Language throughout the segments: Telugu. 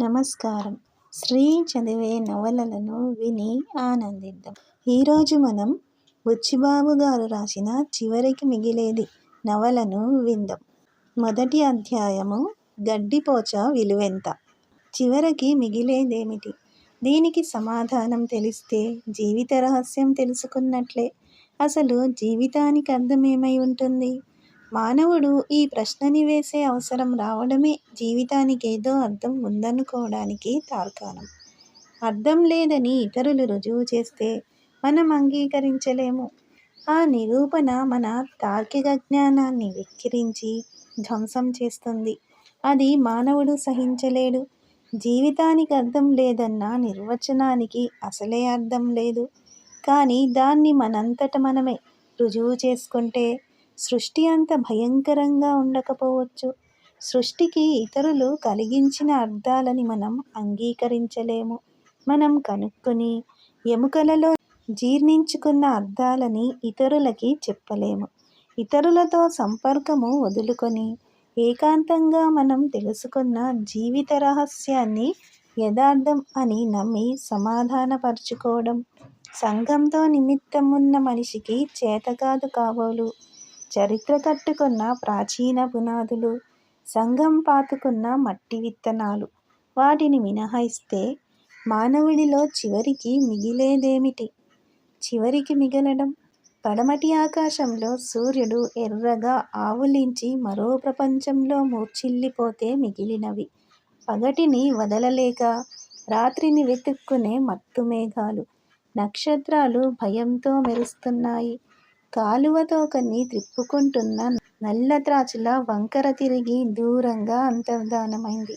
నమస్కారం. శ్రీ చదివే నవలలను విని ఆనందిద్దాం. ఈరోజు మనం బుచ్చిబాబు గారు రాసిన చివరికి మిగిలేది నవలను విందాం. మొదటి అధ్యాయము గడ్డిపోచ విలువెంత. చివరికి మిగిలేదేమిటి? దీనికి సమాధానం తెలిస్తే జీవిత రహస్యం తెలుసుకున్నట్లే. అసలు జీవితానికి అర్థమేమై ఉంటుంది? మానవుడు ఈ ప్రశ్నని వేసే అవసరం రావడమే జీవితానికి ఏదో అర్థం ఉందనుకోవడానికి తార్కాణం. అర్థం లేదని ఇతరులు రుజువు చేస్తే మనం అంగీకరించలేము. ఆ నిరూపణ మన తార్కిక జ్ఞానాన్ని వెక్కిరించి ధ్వంసం చేస్తుంది. అది మానవుడు సహించలేడు. జీవితానికి అర్థం లేదన్న నిర్వచనానికి అసలే అర్థం లేదు. కానీ దాన్ని మనంతట మనమే రుజువు చేసుకుంటే సృష్టి అంత భయంకరంగా ఉండకపోవచ్చు. సృష్టికి ఇతరులు కలిగించిన అర్థాలని మనం అంగీకరించలేము. మనం కనుక్కొని ఎముకలలో జీర్ణించుకున్న అర్థాలని ఇతరులకి చెప్పలేము. ఇతరులతో సంపర్కము వదులుకొని ఏకాంతంగా మనం తెలుసుకున్న జీవిత రహస్యాన్ని యథార్థం అని నమ్మి సమాధానపరుచుకోవడం సంఘంతో నిమిత్తం ఉన్న మనిషికి చేతకాదు కాబోలు. చరిత్ర కట్టుకున్న ప్రాచీన పునాదులు, సంఘం పాతుకున్న మట్టి విత్తనాలు, వాటిని మినహాయిస్తే మానవుడిలో చివరికి మిగిలేదేమిటి? చివరికి మిగలడం పడమటి ఆకాశంలో సూర్యుడు ఎర్రగా ఆవులించి మరో ప్రపంచంలో మూర్ఛిల్లిపోతే మిగిలినవి పగటిని వదలలేక రాత్రిని వెతుక్కునే మత్తు మేఘాలు. నక్షత్రాలు భయంతో మెరుస్తున్నాయి. కాలువతోకని త్రిప్పుకుంటున్న నల్లత్రాచుల వంకర తిరిగి దూరంగా అంతర్ధానమైంది.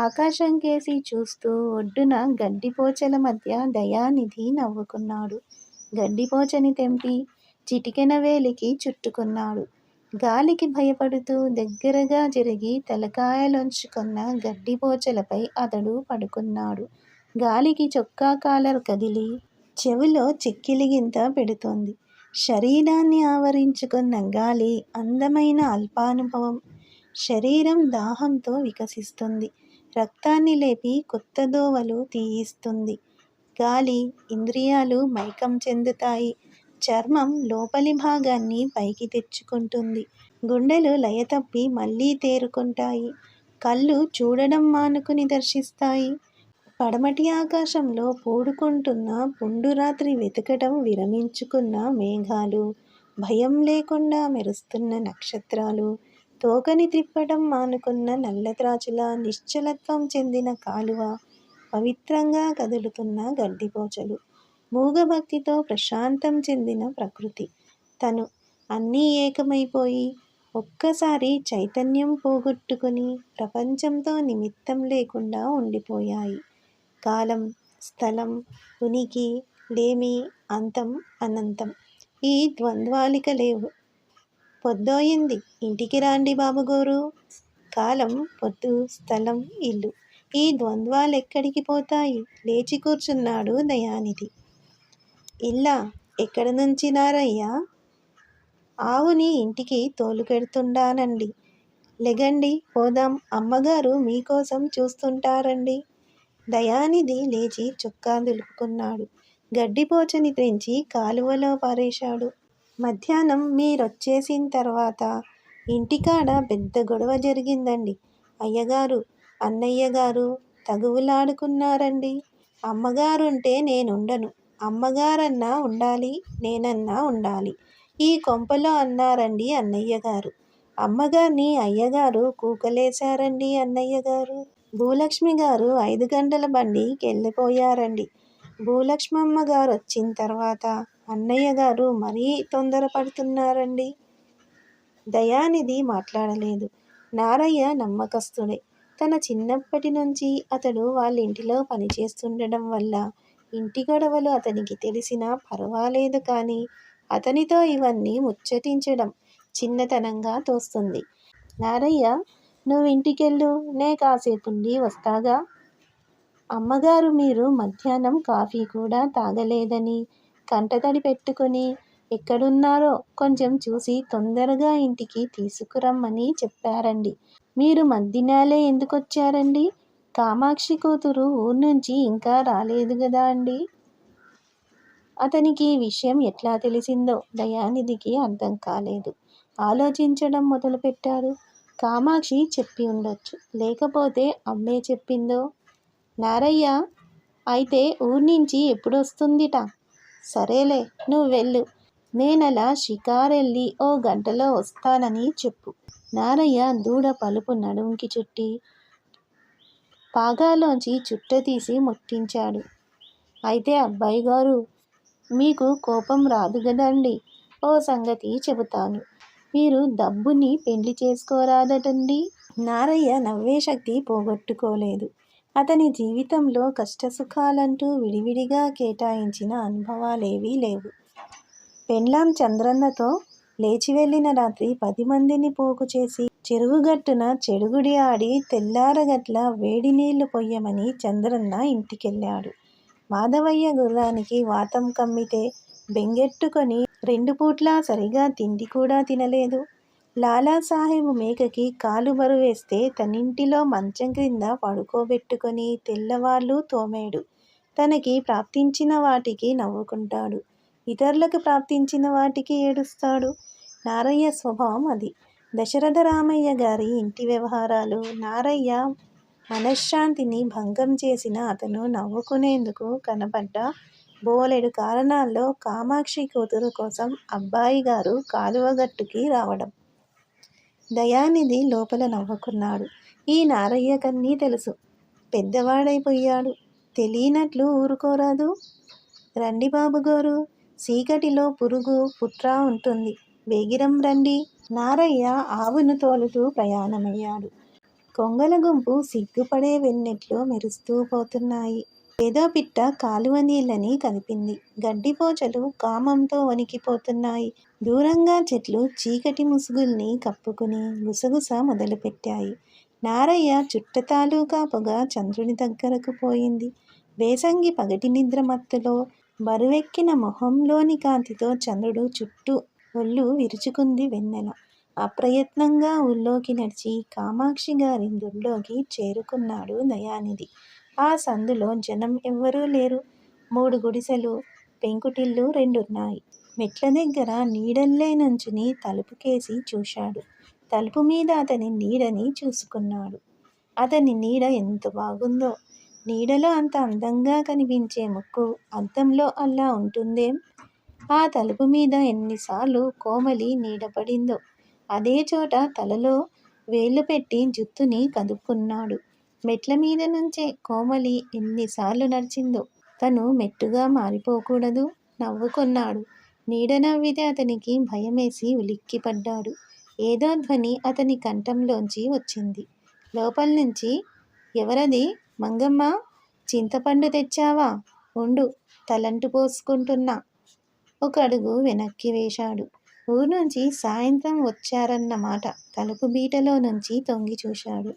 ఆకాశం కేసి చూస్తూ ఒడ్డున గడ్డిపోచల మధ్య దయానిధి నవ్వుకున్నాడు. గడ్డిపోచని తెంపి చిటికెన వేలికి చుట్టుకున్నాడు. గాలికి భయపడుతూ దగ్గరగా జరిగి తలకాయలొంచుకున్న గడ్డిపోచలపై అతడు పడుకున్నాడు. గాలికి చొక్కా కాలర్ కదిలి చెవిలో చెక్కిలిగింత పెడుతోంది. శరీరాన్ని ఆవరించుకున్న గాలి అందమైన అల్పానుభవం. శరీరం దాహంతో వికసిస్తుంది. రక్తాన్ని లేపి కొత్త దోవలు తీయిస్తుంది. గాలి ఇంద్రియాలు మైకం చెందుతాయి. చర్మం లోపలి భాగాన్ని పైకి తెచ్చుకుంటుంది. గుండెలు లయతప్పి మళ్ళీ తేరుకుంటాయి. కళ్ళు చూడడం మానుకుని దర్శిస్తాయి. పడమటి ఆకాశంలో పూడుకుంటున్న పుండురాత్రి వెతకటం విరమించుకున్న మేఘాలు, భయం లేకుండా మెరుస్తున్న నక్షత్రాలు, తోకని త్రిప్పటం మానుకున్న నల్లత్రాచుల, నిశ్చలత్వం చెందిన కాలువ, పవిత్రంగా కదులుతున్న గడ్డిపోచలు, మూగభక్తితో ప్రశాంతం చెందిన ప్రకృతి, తను అన్నీ ఏకమైపోయి ఒక్కసారి చైతన్యం పోగొట్టుకుని ప్రపంచంతో నిమిత్తం లేకుండా ఉండిపోయాయి. కాలం, స్థలం, ఉనికి, లేమి, అంతం, అనంతం ఈ ద్వంద్వాలిక లేవు. పొద్దోయింది, ఇంటికి రాండి బాబుగోరు. కాలం, పొద్దు, స్థలం, ఇల్లు ఈ ద్వంద్వాలెక్కడికి పోతాయి? లేచి కూర్చున్నాడు దయానిధి. ఇల్లా? ఎక్కడ నుంచి నారయ్యా? ఆవుని ఇంటికి తోలుకెడుతుండానండి. లెగండి పోదాం, అమ్మగారు మీకోసం చూస్తుంటారండి. దయానిధి లేచి చొక్కా దులుపుకున్నాడు. గడ్డిపోచని తెంచి కాలువలో పారేశాడు. మధ్యాహ్నం మీరొచ్చేసిన తర్వాత ఇంటికాడ పెద్ద గొడవ జరిగిందండి. అయ్యగారు, అన్నయ్యగారు తగువులాడుకున్నారండి. అమ్మగారుంటే నేనుండను. అమ్మగారన్నా ఉండాలి, నేనన్నా ఉండాలి. ఈ కొంపలో అన్నారండి అన్నయ్యగారు. అమ్మగారిని అయ్యగారు కూకలేశారండి అన్నయ్యగారు. భూలక్ష్మి గారు 5 గంటల బండికెళ్ళిపోయారండి. భూలక్ష్మమ్మ గారొచ్చిన తర్వాత అన్నయ్యగారు మరీ తొందరపడుతున్నారండి. దయానిధి మాట్లాడలేదు. నారయ్య నమ్మకస్తుడే. తన చిన్నప్పటి నుంచి అతడు వాళ్ళింటిలో పనిచేస్తుండడం వల్ల ఇంటి గొడవలు అతనికి తెలిసినా పర్వాలేదు కానీ అతనితో ఇవన్నీ ముచ్చటించడం చిన్నతనంగా తోస్తుంది. నారయ్య, నువ్వింటికెళ్ళు, నే కాసేపుండి వస్తాగా. అమ్మగారు మీరు మధ్యాహ్నం కాఫీ కూడా తాగలేదని కంటతడి పెట్టుకుని ఎక్కడున్నారో కొంచెం చూసి తొందరగా ఇంటికి తీసుకురమ్మని చెప్పారండి. మీరు మద్దినాలే ఎందుకొచ్చారండి? కామాక్షి కూతురు ఊరు నుంచి ఇంకా రాలేదు కదా అండి. అతనికి ఈ విషయం ఎట్లా తెలిసిందో దయానిధికి అర్థం కాలేదు. ఆలోచించడం మొదలుపెట్టాడు. కామాక్షి చెప్పి ఉండొచ్చు, లేకపోతే అమ్మే చెప్పిందో. నారయ్య అయితే ఊరి నుంచి ఎప్పుడొస్తుందిట? సరేలే, నువ్వు వెళ్ళు, నేనలా షికారెళ్ళి ఓ గంటలో వస్తానని చెప్పు. నారయ్య దూడ పలుపు నడుంకి చుట్టి పాగాలోంచి చుట్ట తీసి ముట్టించాడు. అయితే అబ్బాయి గారు, మీకు కోపం రాదు గదండి. ఓ సంగతి చెబుతాను, మీరు డబ్బుని పెళ్లి చేసుకోరాదటండి. నారయ్య నవ్వే శక్తి పోగొట్టుకోలేదు. అతని జీవితంలో కష్టసుఖాలంటూ విడివిడిగా కేటాయించిన అనుభవాలేవీ లేవు. పెండ్లాం చంద్రన్నతో లేచి వెళ్ళిన రాత్రి 10 మందిని పోగు చేసి చెరువుగట్టున చెడుగుడి ఆడి తెల్లారగట్ల వేడి నీళ్లు పొయ్యమని చంద్రన్న ఇంటికెళ్ళాడు. మాధవయ్య గుర్రానికి వాతం కమ్మితే బెంగెట్టుకొని 2 పూట్లా సరిగా తిండి కూడా తినలేదు. లాలాసాహెబు మేకకి కాలు బరువేస్తే తనింటిలో మంచం క్రింద పడుకోబెట్టుకొని తెల్లవార్లు తోమేడు. తనకి ప్రాప్తించిన వాటికి నవ్వుకుంటాడు, ఇతరులకు ప్రాప్తించిన వాటికి ఏడుస్తాడు. నారయ్య స్వభావం అది. దశరథరామయ్య గారి ఇంటి వ్యవహారాలు నారయ్య మనశ్శాంతిని భంగం చేసిన అతను నవ్వుకునేందుకు కనపడ్డ బోలెడు కారణాల్లో కామాక్షి కూతురు కోసం అబ్బాయి గారు కాలువగట్టుకి రావడం. దయానిధి లోపల నవ్వుకున్నాడు. ఈ నారయ్యకన్నీ తెలుసు. పెద్దవాడైపోయాడు. తెలియనట్లు ఊరుకోరాదు. రండి బాబుగారు, సీకటిలో పురుగు పుట్రా ఉంటుంది, వేగిరం రండి. నారయ్య ఆవును తోలుతూ ప్రయాణమయ్యాడు. కొంగల గుంపు సిగ్గుపడే వెన్నెట్లో మెరుస్తూ పోతున్నాయి. ఏదో పిట్ట కాలువ నీళ్ళని కదిపింది. గడ్డిపోచలు కామంతో వణికిపోతున్నాయి. దూరంగా చెట్లు చీకటి ముసుగుల్ని కప్పుకుని గుసగుస మొదలుపెట్టాయి. నారయ్య చుట్ట తాలూకా పొగ చంద్రుని దగ్గరకు పోయింది. వేసంగి పగటి నిద్ర మత్తులో బరువెక్కిన మొహంలోని కాంతితో చంద్రుడు చుట్టూ ఒళ్ళు విరుచుకుంది వెన్నెల. అప్రయత్నంగా ఊళ్ళోకి నడిచి కామాక్షి గారి దొడ్లోకి చేరుకున్నాడు దయానిధి. ఆ సందులో జనం ఎవ్వరూ లేరు. 3 గుడిసెలు, పెంకుటిల్లు 2 మెట్ల దగ్గర నీడల్లే నుంచుని తలుపుకేసి చూశాడు. తలుపు మీద అతని నీడని చూసుకున్నాడు. అతని నీడ ఎంత బాగుందో! నీడలో అంత అందంగా కనిపించే ముక్కు అద్దంలో అలా ఉంటుందేం? ఆ తలుపు మీద ఎన్నిసార్లు కోమలి నీడపడిందో! అదే చోట తలలో వేళ్ళు పెట్టి జుత్తుని కదుపుకున్నాడు. మెట్ల మీద నుంచే కోమలి ఎన్నిసార్లు నడిచిందో! తను మెట్టుగా మారిపోకూడదు. నవ్వుకున్నాడు. నీడ నవ్వితే అతనికి భయమేసి ఉలిక్కిపడ్డాడు. ఏదో ధ్వని అతని కంఠంలోంచి వచ్చింది. లోపల్నుంచి, ఎవరది? మంగమ్మ, చింతపండు తెచ్చావా? ఉండు, తలంటు పోసుకుంటున్నా. ఒక అడుగు వెనక్కి వేశాడు. ఊర్నుంచి సాయంత్రం వచ్చారన్నమాట. తలుపు బీటలో నుంచి తొంగి చూశాడు.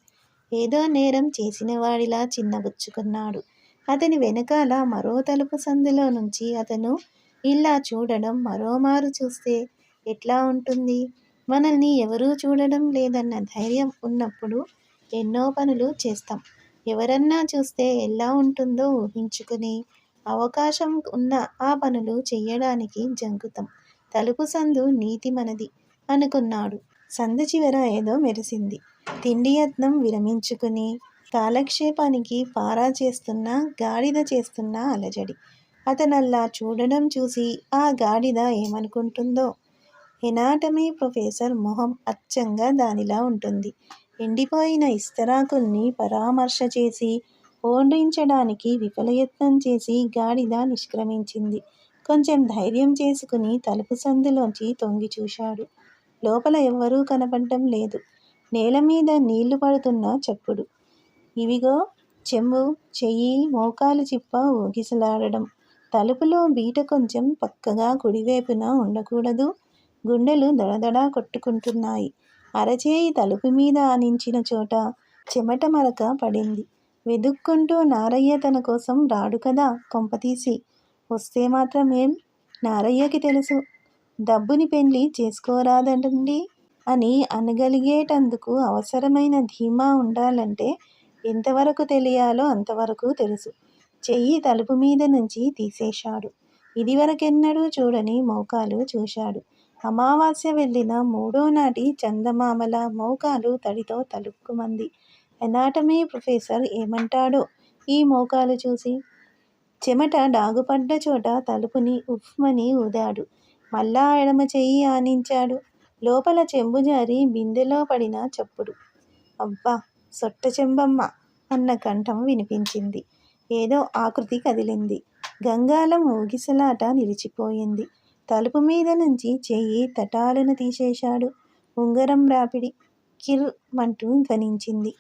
ఏదో నేరం చేసినవాడిలా చిన్నబుచ్చుకున్నాడు. అతని వెనకాల మరో తలుపు సందులో నుంచి అతను ఇలా చూడడం మరోమారు చూస్తే ఎట్లా ఉంటుంది? మనల్ని ఎవరూ చూడడం లేదన్న ధైర్యం ఉన్నప్పుడు ఎన్నో పనులు చేస్తాం. ఎవరన్నా చూస్తే ఎలా ఉంటుందో ఊహించుకుని అవకాశం ఉన్న ఆ పనులు చెయ్యడానికి జంకుతాం. తలుపు సందు నీతి మనది అనుకున్నాడు. సందు చివర ఏదో మెరిసింది. తిండి యత్నం విరమించుకుని కాలక్షేపానికి పారా చేస్తున్న గాడిద చేస్తున్న అలజడి. అతనల్లా చూడడం చూసి ఆ గాడిద ఏమనుకుంటుందో? ఎనాటమీ ప్రొఫెసర్ మొహం అచ్చంగా దానిలా ఉంటుంది. ఎండిపోయిన ఇస్తరాకుల్ని పరామర్శ చేసి ఓండ్రించడానికి విఫలయత్నం చేసి గాడిద నిష్క్రమించింది. కొంచెం ధైర్యం చేసుకుని తలుపు సందులోంచి తొంగి చూశాడు. లోపల ఎవ్వరూ కనపడ్డం లేదు. నేలమీద నీళ్లు పడుతున్న చప్పుడు. ఇవిగో చెంబు, చెయ్యి, మోకాలు చిప్ప ఊగిసలాడడం. తలుపులో బీట కొంచెం పక్కగా కుడివైపున ఉండకూడదు. గుండెలు దడదడా కొట్టుకుంటున్నాయి. అరచేయి తలుపు మీద ఆనించిన చోట చెమట మరక పడింది. వెదుక్కుంటూ నారయ్య తన కోసం రాడు కదా కొంపతీసి. వస్తే మాత్రం ఏం? నారయ్యకి తెలుసు, డబ్బుని పెళ్లి చేసుకోరాదండి అని అనగలిగేటందుకు అవసరమైన ధీమా ఉండాలంటే ఎంతవరకు తెలియాలో అంతవరకు తెలుసు. చెయ్యి తలుపు మీద నుంచి తీసేశాడు. ఇదివరకెన్నడూ చూడని మోకాలు చూశాడు. అమావాస్య వెళ్ళిన మూడో నాటి చందమామల మోకాలు తడితో తళుక్కుమంది. ఎనాటమీ ప్రొఫెసర్ ఏమంటాడో ఈ మోకాలు చూసి. చెమట డాగుపడ్డ చోట తలుపుని ఉఫ్మని ఊదాడు. మళ్ళా ఎడమ చెయ్యి ఆనించాడు. లోపల చెంబు జారి బిందెలో పడిన చప్పుడు. అబ్బా, సొట్ట చెంబమ్మ అన్న కంఠం వినిపించింది. ఏదో ఆకృతి కదిలింది. గంగాలం ఊగిసలాట నిలిచిపోయింది. తలుపు మీద నుంచి చెయ్యి తటాలున తీసేశాడు. ఉంగరం రాపిడి కిర్ మంటూ ధ్వనించింది.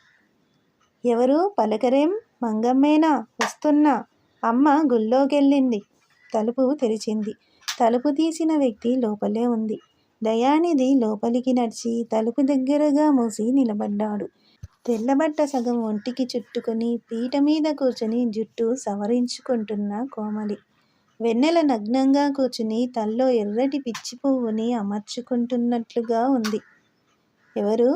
ఎవరు పలకరేం? మంగమ్మేనా? వస్తున్నా. అమ్మ గుళ్ళోకెళ్ళింది. తలుపు తెరిచింది. తలుపు తీసిన వ్యక్తి లోపలే ఉంది. దయానిధి లోపలికి నడిచి తలుపు దగ్గరగా మూసి నిలబడ్డాడు. తెల్లబట్ట సగం ఒంటికి చుట్టుకుని పీట మీద కూర్చుని జుట్టు సవరించుకుంటున్న కోమలి. వెన్నెల నగ్నంగా కూర్చుని తల్లో ఎర్రటి పిచ్చి పువ్వుని అమర్చుకుంటున్నట్లుగా ఉంది. ఎవరు?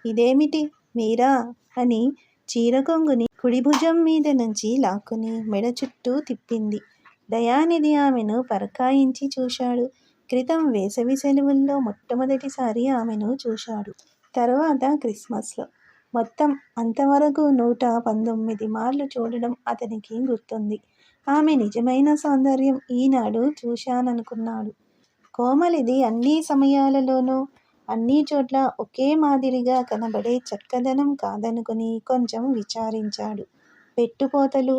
ఇదేమిటి మీరా? అని చీరకొంగుని కుడి భుజం మీద నుంచి లాక్కుని మెడ చుట్టూ తిప్పింది. దయానిధి ఆమెను పరకాయించి చూశాడు. క్రితం వేసవి సెలవుల్లో మొట్టమొదటిసారి ఆమెను చూశాడు. తరువాత క్రిస్మస్లో. మొత్తం అంతవరకు 119 మార్లు చూడడం అతనికి గుర్తుంది. ఆమె నిజమైన సౌందర్యం ఈనాడు చూశాననుకున్నాడు. కోమలిది అన్ని సమయాలలోనూ అన్ని చోట్ల ఒకే మాదిరిగా కనబడే చక్కదనం కాదనుకుని కొంచెం విచారించాడు. పెట్టుపోతలు,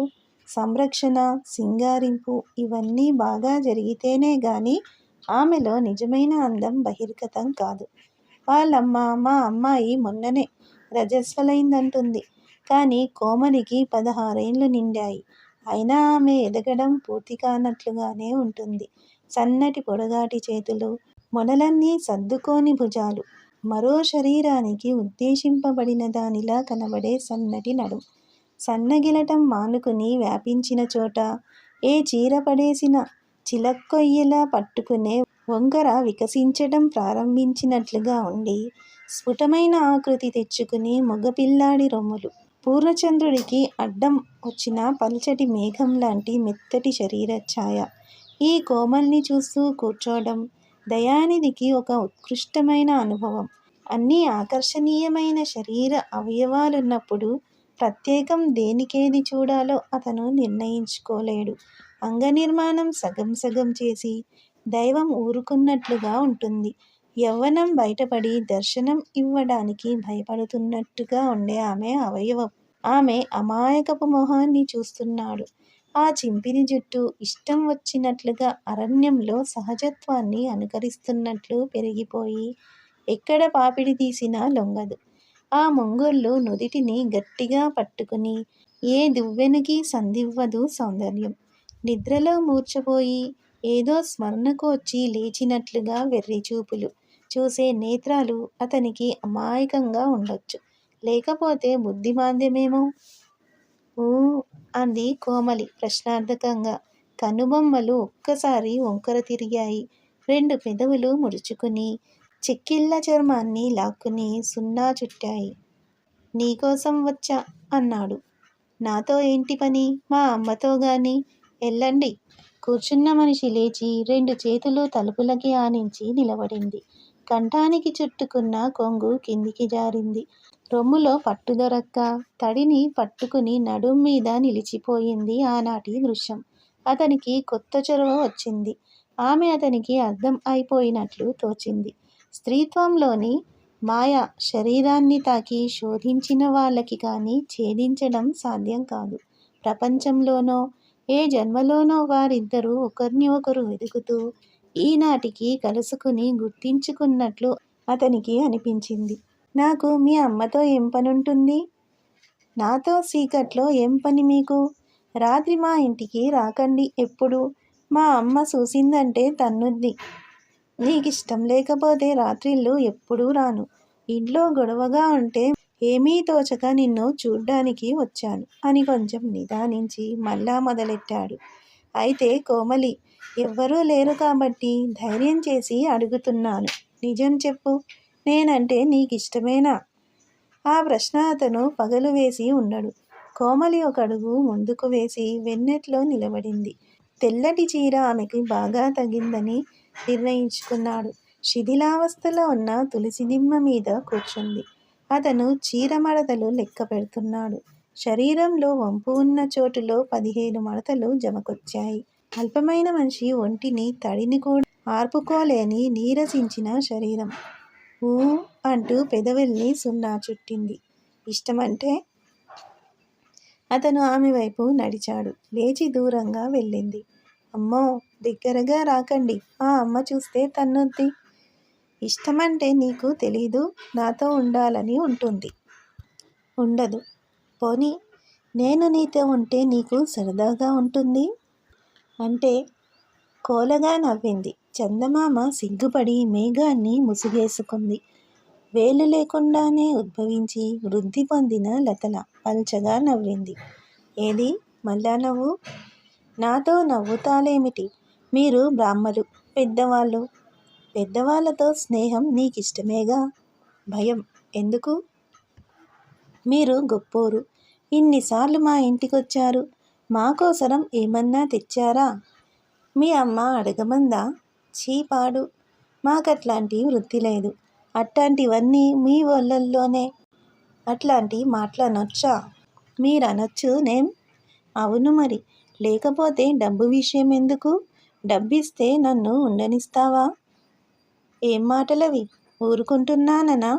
సంరక్షణ, సింగారింపు ఇవన్నీ బాగా జరిగితేనే గాని ఆమెలో నిజమైన అందం బహిర్గతం కాదు. వాళ్ళమ్మ మా అమ్మాయి మొన్ననే రజస్వలైందంటుంది. కానీ కోమలికి 16 ఏళ్ళు నిండాయి. అయినా ఆమె ఎదగడం పూర్తి కానట్లుగానే ఉంటుంది. సన్నటి పొడగాటి చేతులు, మొనలన్నీ సర్దుకోని భుజాలు, మరో శరీరానికి ఉద్దేశింపబడిన దానిలా కనబడే సన్నటి నడుం, సన్నగిలటం మానుకుని వ్యాపించిన చోట ఏ చీర పడేసిన చిలక్కొయ్యలా పట్టుకునే వంకర వికసించడం ప్రారంభించినట్లుగా ఉండి స్ఫుటమైన ఆకృతి తెచ్చుకుని మగపిల్లాడి రొమ్ములు, పూర్ణచంద్రుడికి అడ్డం వచ్చిన పల్చటి మేఘం లాంటి మెత్తటి శరీరఛాయ. ఈ కోమల్ని చూస్తూ కూర్చోవడం దయానిధికి ఒక ఉత్కృష్టమైన అనుభవం. అన్ని ఆకర్షణీయమైన శరీర అవయవాలున్నప్పుడు ప్రత్యేకం దేనికేది చూడాలో అతను నిర్ణయించుకోలేడు. అంగనిర్మాణం సగం సగం చేసి దైవం ఊరుకున్నట్లుగా ఉంటుంది. యవ్వనం బయటపడి దర్శనం ఇవ్వడానికి భయపడుతున్నట్టుగా ఉండే ఆమె అవయవం. ఆమె అమాయకపు మొహాన్ని చూస్తున్నాడు. ఆ చింపిరి జుట్టు ఇష్టం వచ్చినట్లుగా అరణ్యంలో సహజత్వాన్ని అనుకరిస్తున్నట్లు పెరిగిపోయి ఎక్కడ పాపిడి తీసినా లొంగదు. ఆ ముంగుర్లు నుదిటిని గట్టిగా పట్టుకుని ఏ దువ్వెనకి సందివ్వదు సౌందర్యం. నిద్రలో మూర్ఛపోయి ఏదో స్మరణకు వచ్చి లేచినట్లుగా వెర్రిచూపులు చూసే నేత్రాలు అతనికి అమాయకంగా ఉండొచ్చు. లేకపోతే బుద్ధిమాంద్యమేమో. ఊ అంది కోమలి ప్రశ్నార్థకంగా. కనుబొమ్మలు ఒక్కసారి వంకర తిరిగాయి. 2 పెదవులు ముడుచుకుని చెక్కిళ్ళ చర్మాన్ని లాక్కుని సున్నా చుట్టాయి. నీకోసం వచ్చా అన్నాడు. నాతో ఏంటి పని? మా అమ్మతో గాని. ఎల్లండి. కూర్చున్న మనిషి లేచి 2 చేతులు తలుపులకి ఆనించి నిలబడింది. కంఠానికి చుట్టుకున్న కొంగు కిందికి జారింది. రొమ్ములో పట్టు దొరక్క తడిని పట్టుకుని నడుం మీద నిలిచిపోయింది ఆనాటి దృశ్యం. అతనికి కొత్త చొరవ వచ్చింది. ఆమె అతనికి అర్థం అయిపోయినట్లు తోచింది. స్త్రీత్వంలోని మాయ శరీరాన్ని తాకి శోధించిన వాళ్ళకి కానీ ఛేదించడం సాధ్యం కాదు. ప్రపంచంలోనో ఏ జన్మలోనో వారిద్దరూ ఒకరిని ఒకరు వెతుకుతూ ఈనాటికి కలుసుకుని గుర్తించుకున్నట్లు అతనికి అనిపించింది. నాకు మీ అమ్మతో ఏం పనుంటుంది? నాతో చీకట్లో ఏం పని మీకు? రాత్రి మా ఇంటికి రాకండి ఎప్పుడు. మా అమ్మ చూసిందంటే తన్నుద్ది. నీకిష్టం లేకపోతే రాత్రిళ్ళు ఎప్పుడూ రాను. ఇంట్లో గొడవగా ఉంటే ఏమీ తోచక నిన్ను చూడ్డానికి వచ్చాను అని కొంచెం నిదానించి మళ్ళా మొదలెట్టాడు. అయితే కోమలి, ఎవ్వరూ లేరు కాబట్టి ధైర్యం చేసి అడుగుతున్నాను. నిజం చెప్పు. నేనంటే నీకిష్టమేనా? ఆ ప్రశ్న అతను పగలు వేసి ఉండడు. కోమలి ఒక అడుగు ముందుకు వేసి వెన్నెట్లో నిలబడింది. తెల్లటి చీర ఆమెకి బాగా తగిందని నిర్ణయించుకున్నాడు. శిథిలావస్థలో ఉన్న తులసి దిమ్మ మీద కూర్చుంది. అతను చీర మడతలు లెక్క పెడుతున్నాడు. శరీరంలో వంపు ఉన్న చోటులో 15 మడతలు జమకొచ్చాయి. అల్పమైన మనిషి ఒంటిని తడిని కూడా ఆర్పుకోలేని నీరసించిన శరీరం. ఊ అంటూ పెదవుల్ని సున్నా చుట్టింది. ఇష్టమంటే? అతను ఆమె వైపు నడిచాడు. లేచి దూరంగా వెళ్ళింది. అమ్మో, దగ్గరగా రాకండి, ఆ అమ్మ చూస్తే తన్నుద్ది. ఇష్టమంటే నీకు తెలీదు? నాతో ఉండాలని ఉంటుంది. ఉండదు. పోనీ నేను నీతో ఉంటే నీకు సరదాగా ఉంటుంది అంటే? కోలగా నవ్వింది. చందమామ సిగ్గుపడి మేఘాన్ని ముసుగేసుకుంది. వేలు లేకుండానే ఉద్భవించి వృద్ధి పొందిన లతల పల్చగా నవ్వింది. ఏది మళ్ళా నవ్వు? నాతో నవ్వుతాలేమిటి? మీరు బ్రాహ్మలు, పెద్దవాళ్ళు. పెద్దవాళ్ళతో స్నేహం నీకిష్టమేగా? భయం ఎందుకు? మీరు గొప్పోరు. ఇన్నిసార్లు మా ఇంటికొచ్చారు. మాకోసరం ఏమన్నా తెచ్చారా? మీ అమ్మ అడగమందా? చీపాడు. మాకట్లాంటి వృత్తి లేదు. అట్లాంటివన్నీ మీ వాళ్ళల్లోనే. అట్లాంటి మాటలనొచ్చా? మీరనొచ్చు నేం? అవును మరి. లేకపోతే డబ్బు విషయం ఎందుకు? డబ్బిస్తే నన్ను ఉండనిస్తావా? ఏం మాటలవి? ఊరుకుంటున్నాననా?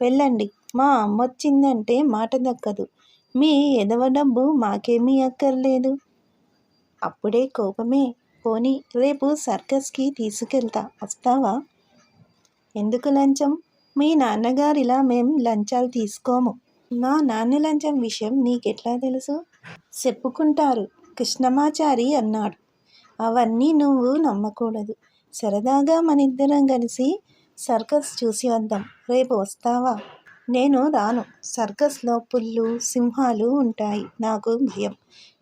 వెళ్ళండి. మా అమ్మొచ్చిందంటే మాట దక్కదు. మీ ఎదవ డబ్బు మాకేమీ అక్కర్లేదు. అప్పుడే కోపమే? పోనీ రేపు సర్కస్కి తీసుకెళ్తా, వస్తావా? ఎందుకు లంచం? మీ నాన్నగారిలా మేం లంచాలు తీసుకోము. మా నాన్న లంచం విషయం నీకెట్లా తెలుసు? చెప్పుకుంటారు, కృష్ణమాచారి అన్నాడు. అవన్నీ నువ్వు నమ్మకూడదు. సరదాగా మనిద్దరం కలిసి సర్కస్ చూసి వద్దాం. రేపు వస్తావా? నేను రాను. సర్కస్లో పుళ్ళు, సింహాలు ఉంటాయి. నాకు భయం.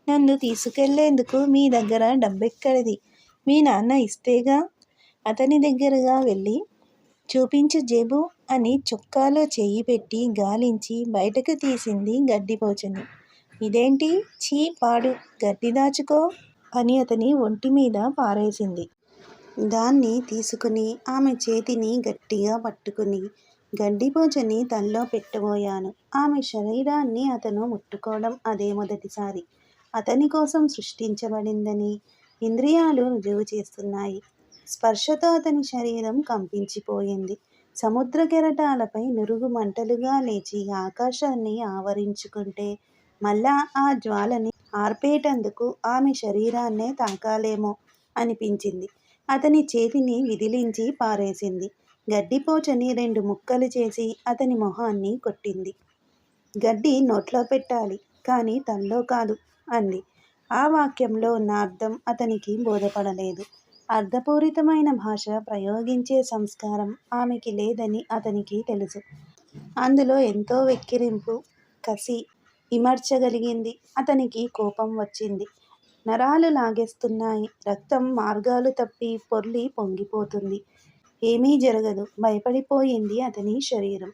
నన్ను తీసుకెళ్లేందుకు మీ దగ్గర డబ్బెక్కడిది? మీ నాన్న ఇస్తేగా. అతని దగ్గరగా వెళ్ళి చూపించు జేబు అని చొక్కాలో చెయ్యి పెట్టి గాలించి బయటకు తీసింది గడ్డిపోచని. ఇదేంటి? చీ పాడు, గడ్డి దాచుకో అని అతని ఒంటి మీద పారేసింది. దాన్ని తీసుకుని ఆమె చేతిని గట్టిగా పట్టుకుని గడ్డిపోచని తల్లో పెట్టబోయాను. ఆమె శరీరాన్ని అతను ముట్టుకోవడం అదే మొదటిసారి. అతని కోసం సృష్టించబడిందని ఇంద్రియాలు రుజువు చేస్తున్నాయి. స్పర్శతో అతని శరీరం కంపించిపోయింది. సముద్ర కెరటాలపై నురుగు మంటలుగా లేచి ఆకాశాన్ని ఆవరించుకుంటే మళ్ళా ఆ జ్వాలని ఆర్పేటందుకు ఆమె శరీరాన్నే తాకాలేమో అనిపించింది. అతని చేతిని విదిలించి పారేసింది. గడ్డిపోచని 2 ముక్కలు చేసి అతని మొహాన్ని కొట్టింది. గడ్డి నోట్లో పెట్టాలి, కానీ తల్లో కాదు అంది. ఆ వాక్యంలో ఉన్న అర్థం అతనికి బోధపడలేదు. అర్థపూరితమైన భాష ప్రయోగించే సంస్కారం ఆమెకి లేదని అతనికి తెలుసు. అందులో ఎంతో వెక్కిరింపు, కసి ఇమర్చగలిగింది. అతనికి కోపం వచ్చింది. నరాలు లాగేస్తున్నాయి. రక్తం మార్గాలు తప్పి పొర్లి పొంగిపోతుంది. ఏమీ జరగదు. భయపడిపోయింది అతని శరీరం.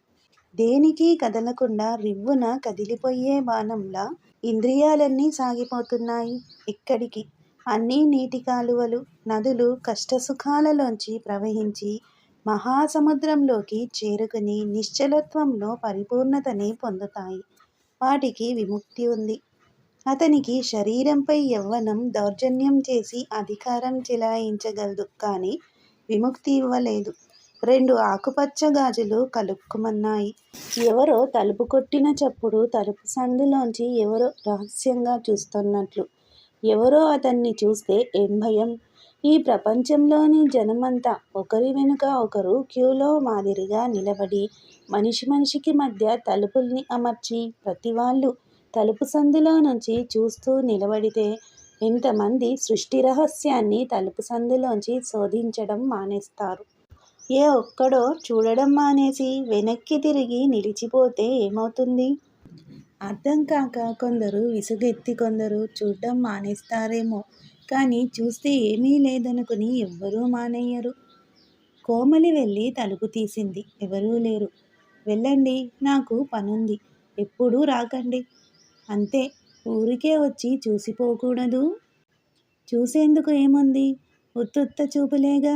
దేనికి కదలకుండా రివ్వున కదిలిపోయే బాణంలా ఇంద్రియాలన్నీ సాగిపోతున్నాయి. ఎక్కడికి? అన్నీ నీటి కాలువలు, నదులు కష్టసుఖాలలోంచి ప్రవహించి మహాసముద్రంలోకి చేరుకుని నిశ్చలత్వంలో పరిపూర్ణతని పొందుతాయి. వాటికి విముక్తి ఉంది. అతనికి శరీరంపై యవ్వనం దౌర్జన్యం చేసి అధికారం చెలాయించగలదు, కానీ విముక్తి ఇవ్వలేదు. 2 ఆకుపచ్చ గాజులు కలుక్కుమన్నాయి. ఎవరో తలుపు కొట్టిన చప్పుడు తలుపు సందులోంచి ఎవరో రహస్యంగా చూస్తున్నట్లు. ఎవరో అతన్ని చూస్తే ఏం భయం? ఈ ప్రపంచంలోని జనమంతా ఒకరి వెనుక ఒకరు క్యూలో మాదిరిగా నిలబడి మనిషి మనిషికి మధ్య తలుపుల్ని అమర్చి ప్రతివాళ్ళు తలుపు సందులో నుంచి చూస్తూ నిలబడితే ఎంతమంది సృష్టి రహస్యాన్ని తలుపు సందులోంచి శోధించడం మానేస్తారు? ఏ ఒక్కడో చూడడం మానేసి వెనక్కి తిరిగి నిలిచిపోతే ఏమవుతుంది? అర్థం కాక కొందరు విసుగెత్తి కొందరు చూడడం మానేస్తారేమో, కానీ చూస్తే ఏమీ లేదనుకుని ఎవ్వరూ మానేయరు. కోమలి వెళ్ళి తలుపు తీసింది. ఎవరూ లేరు. వెళ్ళండి, నాకు పనుంది. ఎప్పుడూ రాకండి. అంతే. ఊరికే వచ్చి చూసిపోకూడదు? చూసేందుకు ఏముంది? ఉత్తుత్త చూపులేగా.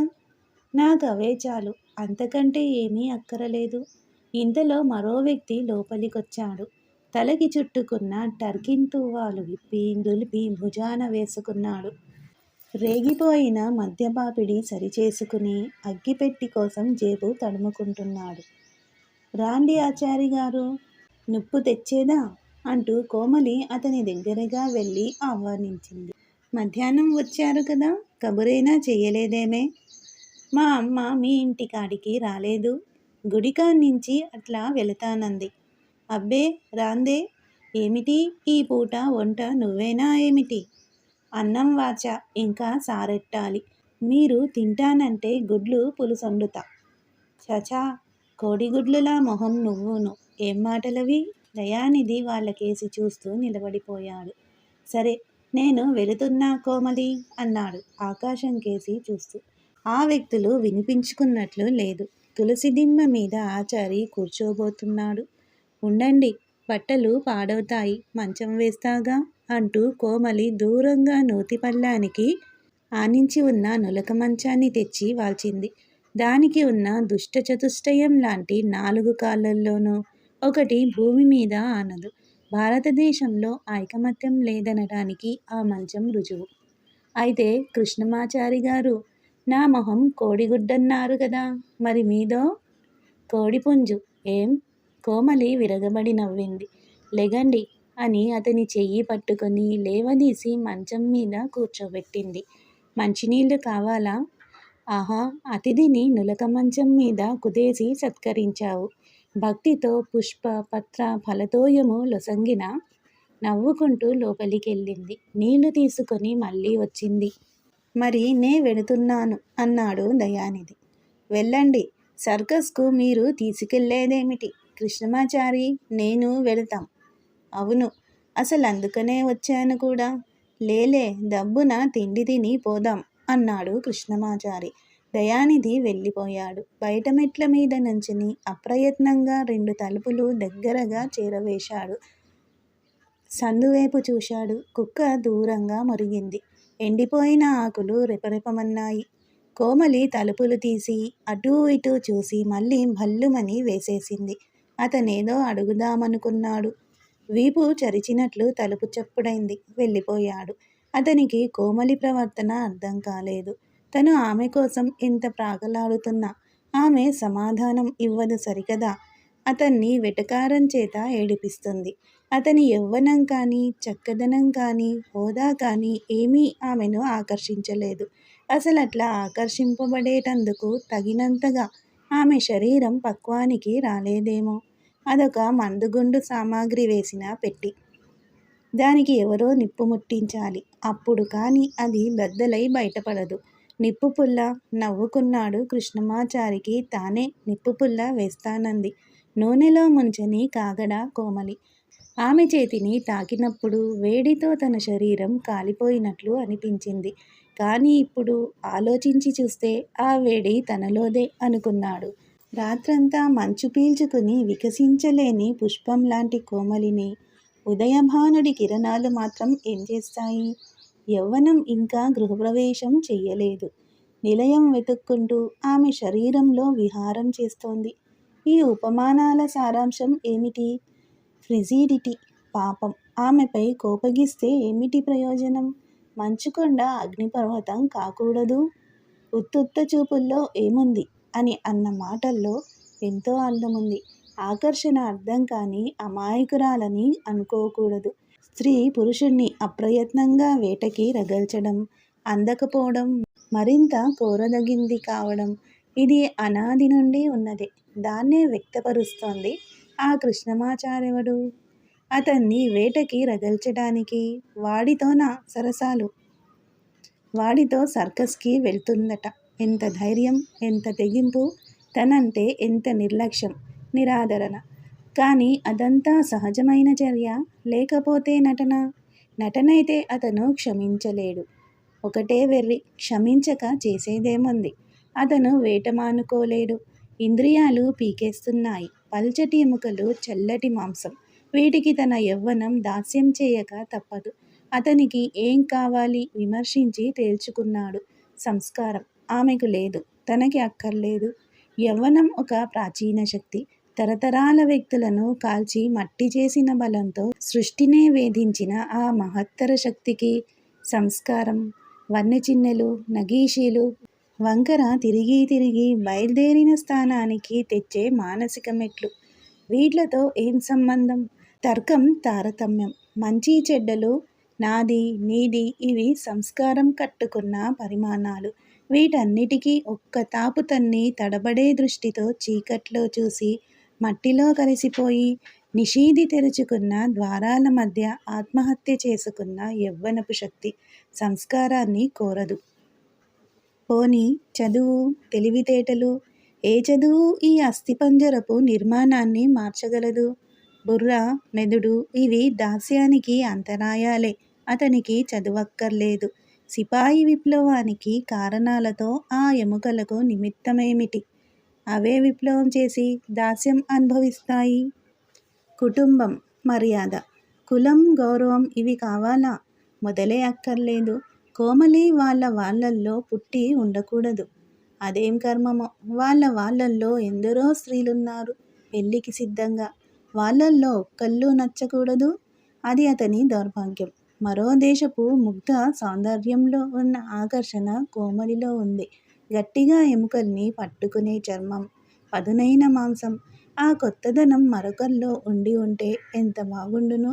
నాకవే చాలు. అంతకంటే ఏమీ అక్కరలేదు. ఇంతలో మరో వ్యక్తి లోపలికొచ్చాడు. తలకి చుట్టుకున్న టర్కిన్ తువ్వాలు విప్పి దులిపి భుజాన వేసుకున్నాడు. రేగిపోయిన మద్యపాపిడి సరిచేసుకుని అగ్గిపెట్టి కోసం జేబు తడుముకుంటున్నాడు. రాండి ఆచారిగారు, నిప్పు తెచ్చేదా అంటూ కోమలి అతని దగ్గరగా వెళ్ళి ఆహ్వానించింది. మధ్యాహ్నం వచ్చారు కదా, కబురైనా చెయ్యలేదేమే? మా అమ్మ మీ ఇంటికాడికి రాలేదు. గుడికాడ్నించి అట్లా వెళతానంది. అబ్బే రాందే. ఏమిటి ఈ పూట వంట నువ్వేనా ఏమిటి? అన్నం వాచా, ఇంకా సారెట్టాలి. మీరు తింటానంటే గుడ్లు పులుసొండుతా. చచా, కోడిగుడ్లులా మొహం నువ్వును. ఏం మాటలవి? దయానిధి వాళ్ళకేసి చూస్తూ నిలబడిపోయాడు. సరే, నేను వెళుతున్నా కోమలి అన్నాడు ఆకాశం కేసి చూస్తూ. ఆ వ్యక్తులు వినిపించుకున్నట్లు లేదు. తులసిదిమ్మ మీద ఆచారి కూర్చోబోతున్నాడు. ఉండండి, బట్టలు పాడవుతాయి, మంచం వేస్తాగా అంటూ కోమలి దూరంగా నూతిపల్లానికి ఆనించి ఉన్న నులక మంచాన్ని తెచ్చి వాల్చింది. దానికి ఉన్న దుష్టచతుష్టయం లాంటి 4 కాళ్ళల్లోనూ ఒకటి భూమి మీద ఆనదు. భారతదేశంలో ఐకమత్యం లేదనడానికి ఆ మంచం రుజువు. అయితే కృష్ణమాచారి గారు, నా మొహం కోడిగుడ్డన్నారు కదా, మరి మీదో కోడిపుంజు. ఏం? కోమలి విరగబడి నవ్వింది. లెగండి అని అతని చెయ్యి పట్టుకొని లేవదీసి మంచం మీద కూర్చోబెట్టింది. మంచినీళ్లు కావాలా? ఆహా, అతిథిని నులక మంచం మీద కుదేసి సత్కరించావు. భక్తితో పుష్ప పత్ర ఫలతోయము లొసంగిన నవ్వుకుంటూ లోపలికెళ్ళింది. నీళ్లు తీసుకొని మళ్ళీ వచ్చింది. మరి నే వెడుతున్నాను అన్నాడు దయానిధి. వెళ్ళండి, సర్కస్కు మీరు తీసుకెళ్లేదేమిటి? కృష్ణమాచారి, నేను వెళతాం. అవును, అసలందుకనే వచ్చాను కూడా. లేలే, దబ్బున తిండి తిని పోదాం అన్నాడు కృష్ణమాచారి. దయానిధి వెళ్ళిపోయాడు. బయట మెట్ల మీద నుంచుని అప్రయత్నంగా 2 తలుపులు దగ్గరగా చేరవేశాడు. సందువేపు చూశాడు. కుక్క దూరంగా మొరిగింది. ఎండిపోయిన ఆకులు రెపరెపమన్నాయి. కోమలి తలుపులు తీసి అటూ ఇటూ చూసి మళ్ళీ భల్లుమని వేసేసింది. అతనేదో అడుగుదామనుకున్నాడు. వీపు చరిచినట్లు తలుపు చప్పుడైంది. వెళ్ళిపోయాడు. అతనికి కోమలి ప్రవర్తన అర్థం కాలేదు. తను ఆమె కోసం ఎంత ప్రాగలాడుతున్నా ఆమె సమాధానం ఇవ్వదు సరికదా. అతన్ని వెటకారం చేత ఏడిపిస్తుంది. అతని యవ్వనం కానీ, చక్కదనం కానీ, హోదా కానీ ఏమీ ఆమెను ఆకర్షించలేదు. అసలట్లా ఆకర్షింపబడేటందుకు తగినంతగా ఆమె శరీరం పక్వానికి రాలేదేమో. అదొక మందుగుండు సామాగ్రి వేసిన పెట్టి. దానికి ఎవరో నిప్పు ముట్టించాలి. అప్పుడు కానీ అది బద్దలై బయటపడదు. నిప్పుపుల్ల నవ్వుకున్నాడు. కృష్ణమాచారికి తానే నిప్పుపుల్ల వేస్తానంది. నూనెలో ముంచని కాగడ కోమలి. ఆమె చేతిని తాకినప్పుడు వేడితో తన శరీరం కాలిపోయినట్లు అనిపించింది. కానీ ఇప్పుడు ఆలోచించి చూస్తే ఆ వేడి తనలోదే అనుకున్నాడు. రాత్రంతా మంచు పీల్చుకుని వికసించలేని పుష్పం లాంటి కోమలిని ఉదయభానుడి కిరణాలు మాత్రం ఏం చేస్తాయి? యవ్వనం ఇంకా గృహప్రవేశం చెయ్యలేదు. నిలయం వెతుక్కుంటూ ఆమె శరీరంలో విహారం చేస్తోంది. ఈ ఉపమానాల సారాంశం ఏమిటి? ఫ్రిజిడిటీ. పాపం, ఆమెపై కోపగిస్తే ఏమిటి ప్రయోజనం? మంచుకొండ అగ్నిపర్వతం కాకూడదు. ఉత్తుత్త చూపుల్లో ఏముంది అని అన్న మాటల్లో ఎంతో అందముంది. ఆకర్షణ అర్థం కాని అమాయకురాలని అనుకోకూడదు. స్త్రీ పురుషుణ్ణి అప్రయత్నంగా వేటకి రగల్చడం, అందకపోవడం, మరింత కోరదగింది కావడం, ఇది అనాది నుండి ఉన్నదే. దాన్నే వ్యక్తపరుస్తోంది ఆ కృష్ణమాచార్యుడు. అతన్ని వేటకి రగల్చడానికి వాడితోనా సరసాలు? వాడితో సర్కస్కి వెళ్తుందట. ఎంత ధైర్యం, ఎంత తెగింపు! తనంటే ఎంత నిర్లక్ష్యం, నిరాదరణ! కానీ అదంతా సహజమైన చర్య, లేకపోతే నటన? నటనైతే అతను క్షమించలేడు. ఒకటే వెర్రి, క్షమించక చేసేదేముంది? అతను వేట మానుకోలేడు. ఇంద్రియాలు పీకేస్తున్నాయి. పల్చటి ఎముకలు, చల్లటి మాంసం. వీటికి తన యవ్వనం దాస్యం చేయక తప్పదు. అతనికి ఏం కావాలి విమర్శించి తేల్చుకున్నాడు. సంస్కారం ఆమెకు లేదు, తనకి అక్కర్లేదు. యవ్వనం ఒక ప్రాచీన శక్తి. తరతరాల వ్యక్తులను కాల్చి మట్టి చేసిన బలంతో సృష్టినే వేధించిన ఆ మహత్తర శక్తికి సంస్కారం, వన్నెచిన్నెలు, నగీషీలు వంకర తిరిగి తిరిగి బయలుదేరిన స్థానానికి తెచ్చే మానసిక మెట్లు. వీట్లతో ఏం సంబంధం? తర్కం, తారతమ్యం, మంచి చెడ్డలు, నాది నీది ఇవి సంస్కారం కట్టుకున్న పరిమాణాలు. వీటన్నిటికీ ఒక్క తాపు తన్ని తడబడే దృష్టితో చీకట్లో చూసి మట్టిలో కలిసిపోయి నిషీధి తెరుచుకున్న ద్వారాల మధ్య ఆత్మహత్య చేసుకున్న యవ్వనపు శక్తి సంస్కారాన్ని కోరదు. పోనీ చదువు, తెలివితేటలు, ఏ చదువు ఈ అస్థిపంజరపు నిర్మాణాన్ని మార్చగలదు? బుర్ర, మెదడు ఇవి దాస్యానికి అంతరాయాలే. అతనికి చదువక్కర్లేదు. సిపాయి విప్లవానికి కారణాలతో ఆ ఎముకలకు నిమిత్తమేమిటి? అవే విప్లవం చేసి దాస్యం అనుభవిస్తాయి. కుటుంబం, మర్యాద, కులం, గౌరవం ఇవి కావాలా? మొదలే అక్కర్లేదు. కోమలి వాళ్ళల్లో పుట్టి ఉండకూడదు. అదేం కర్మమో! వాళ్ళల్లో ఎందరో స్త్రీలున్నారు పెళ్ళికి సిద్ధంగా. వాళ్ళల్లో ఒక్కళ్ళు నచ్చకూడదు. అది అతని దౌర్భాగ్యం. మరో దేశపు ముగ్ధ సౌందర్యంలో ఉన్న ఆకర్షణ కోమలిలో ఉంది. గట్టిగా ఎముకల్ని పట్టుకునే చర్మం, పదునైన మాంసం. ఆ కొత్తదనం మరొకరిలో ఉండి ఉంటే ఎంత బాగుండును.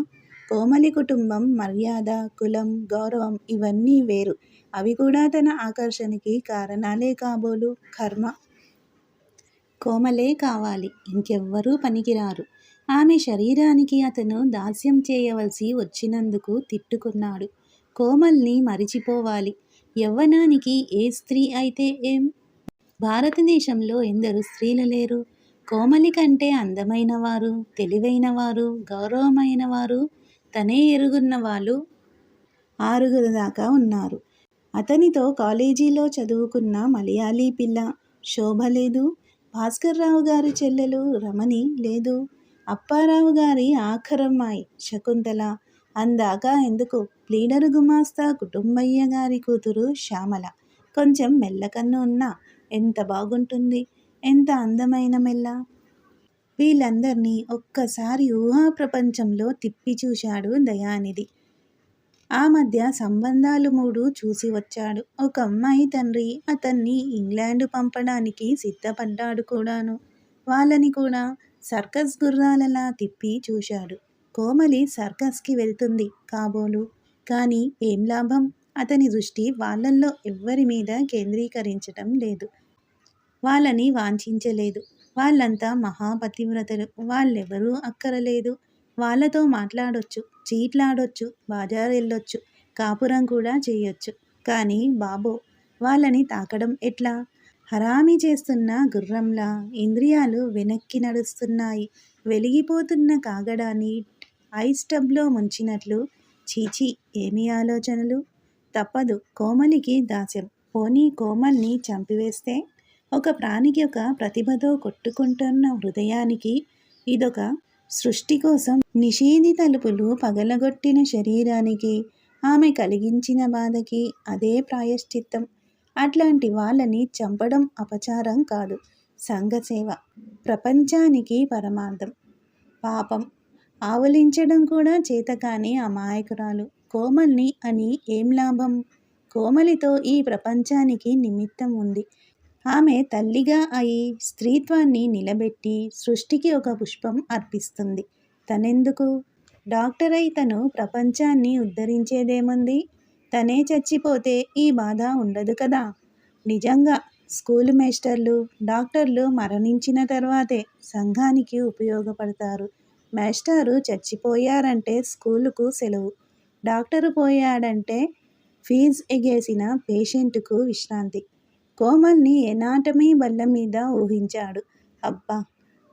కోమలి కుటుంబం, మర్యాద, కులం, గౌరవం ఇవన్నీ వేరు. అవి కూడా తన ఆకర్షణకి కారణాలే కాబోలు. కర్మ. కోమలే కావాలి, ఇంకెవ్వరూ పనికిరారు. ఆమె శరీరానికి అతను దాస్యం చేయవలసి వచ్చినందుకు తిట్టుకున్నాడు. కోమల్ని మరిచిపోవాలి. యవ్వనానికి ఏ స్త్రీ అయితే ఏం? భారతదేశంలో ఎందరు స్త్రీలు లేరు? కోమలి కంటే అందమైన వారు, తెలివైన వారు, గౌరవమైన వారు, తనే ఎరుగున్న వాళ్ళు 6 దాకా ఉన్నారు. అతనితో కాలేజీలో చదువుకున్న మలయాళీ పిల్ల శోభ లేదు. భాస్కర్రావు గారి చెల్లెలు రమణి లేదు. అప్పారావు గారి ఆఖరమ్మాయి శకుంతల. అందాక ఎందుకు, ప్లీడరు గుమాస్తా కుటుంబయ్య గారి కూతురు శ్యామల. కొంచెం మెల్లకన్ను ఉన్నా ఎంత బాగుంటుంది. ఎంత అందమైన మెల్ల. వీళ్ళందర్నీ ఒక్కసారి ఊహా ప్రపంచంలో తిప్పి చూశాడు దయానిధి. ఆ మధ్య సంబంధాలు 3 చూసి వచ్చాడు. ఒక అమ్మాయి తండ్రి అతన్ని ఇంగ్లాండు పంపడానికి సిద్ధపడ్డాడు కూడాను. వాళ్ళని కూడా సర్కస్ గుర్రాలలా తిప్పి చూశాడు. కోమలి సర్కస్కి వెళ్తుంది కాబోలు. కానీ ఏం లాభం? అతని దృష్టి వాళ్ళల్లో ఎవ్వరి మీద కేంద్రీకరించటం లేదు. వాళ్ళని వాంఛించలేదు. వాళ్ళంతా మహాపతివ్రతలు. వాళ్ళెవరూ అక్కరలేదు. వాళ్ళతో మాట్లాడొచ్చు, చీట్లాడొచ్చు, బాజారెళ్ళొచ్చు, కాపురం కూడా చేయొచ్చు. కానీ బాబో, వాళ్ళని తాకడం ఎట్లా? హరామీ చేస్తున్న గుర్రంలా ఇంద్రియాలు వెనక్కి నడుస్తున్నాయి. వెలిగిపోతున్న కాగడాన్ని ఐస్ టబ్లో ముంచినట్లు. చీచీ, ఏమి ఆలోచనలు! తప్పదు, కోమలికి దాస్యం. పోనీ కోమల్ని చంపివేస్తే? ఒక ప్రాణికి, ఒక ప్రతిభతో కొట్టుకుంటున్న హృదయానికి, ఇదొక సృష్టి కోసం నిషీధి తలుపులు పగలగొట్టిన శరీరానికి ఆమె కలిగించిన బాధకి అదే ప్రాయశ్చిత్తం. అట్లాంటి వాళ్ళని చంపడం అపచారం కాదు, సంఘసేవ, ప్రపంచానికి పరమార్థం. పాపం, ఆవలించడం కూడా చేతకాని అమాయకురాలు. కోమల్ని అని ఏం లాభం? కోమలితో ఈ ప్రపంచానికి నిమిత్తం ఉంది. ఆమె తల్లిగా అయి స్త్రీత్వాన్ని నిలబెట్టి సృష్టికి ఒక పుష్పం అర్పిస్తుంది. తనెందుకు? డాక్టర్ అయి తను ప్రపంచాన్ని ఉద్ధరించేదేముంది? తనే చచ్చిపోతే ఈ బాధ ఉండదు కదా. నిజంగా స్కూలు మేస్టర్లు, డాక్టర్లు మరణించిన తర్వాతే సంఘానికి ఉపయోగపడతారు. మేస్టారు చచ్చిపోయారంటే స్కూలుకు సెలవు. డాక్టరు పోయాడంటే ఫీజు ఎగేసిన పేషెంటుకు విశ్రాంతి. కోమల్ని ఎనాటమీ బల్ల మీద ఊహించాడు. అబ్బా,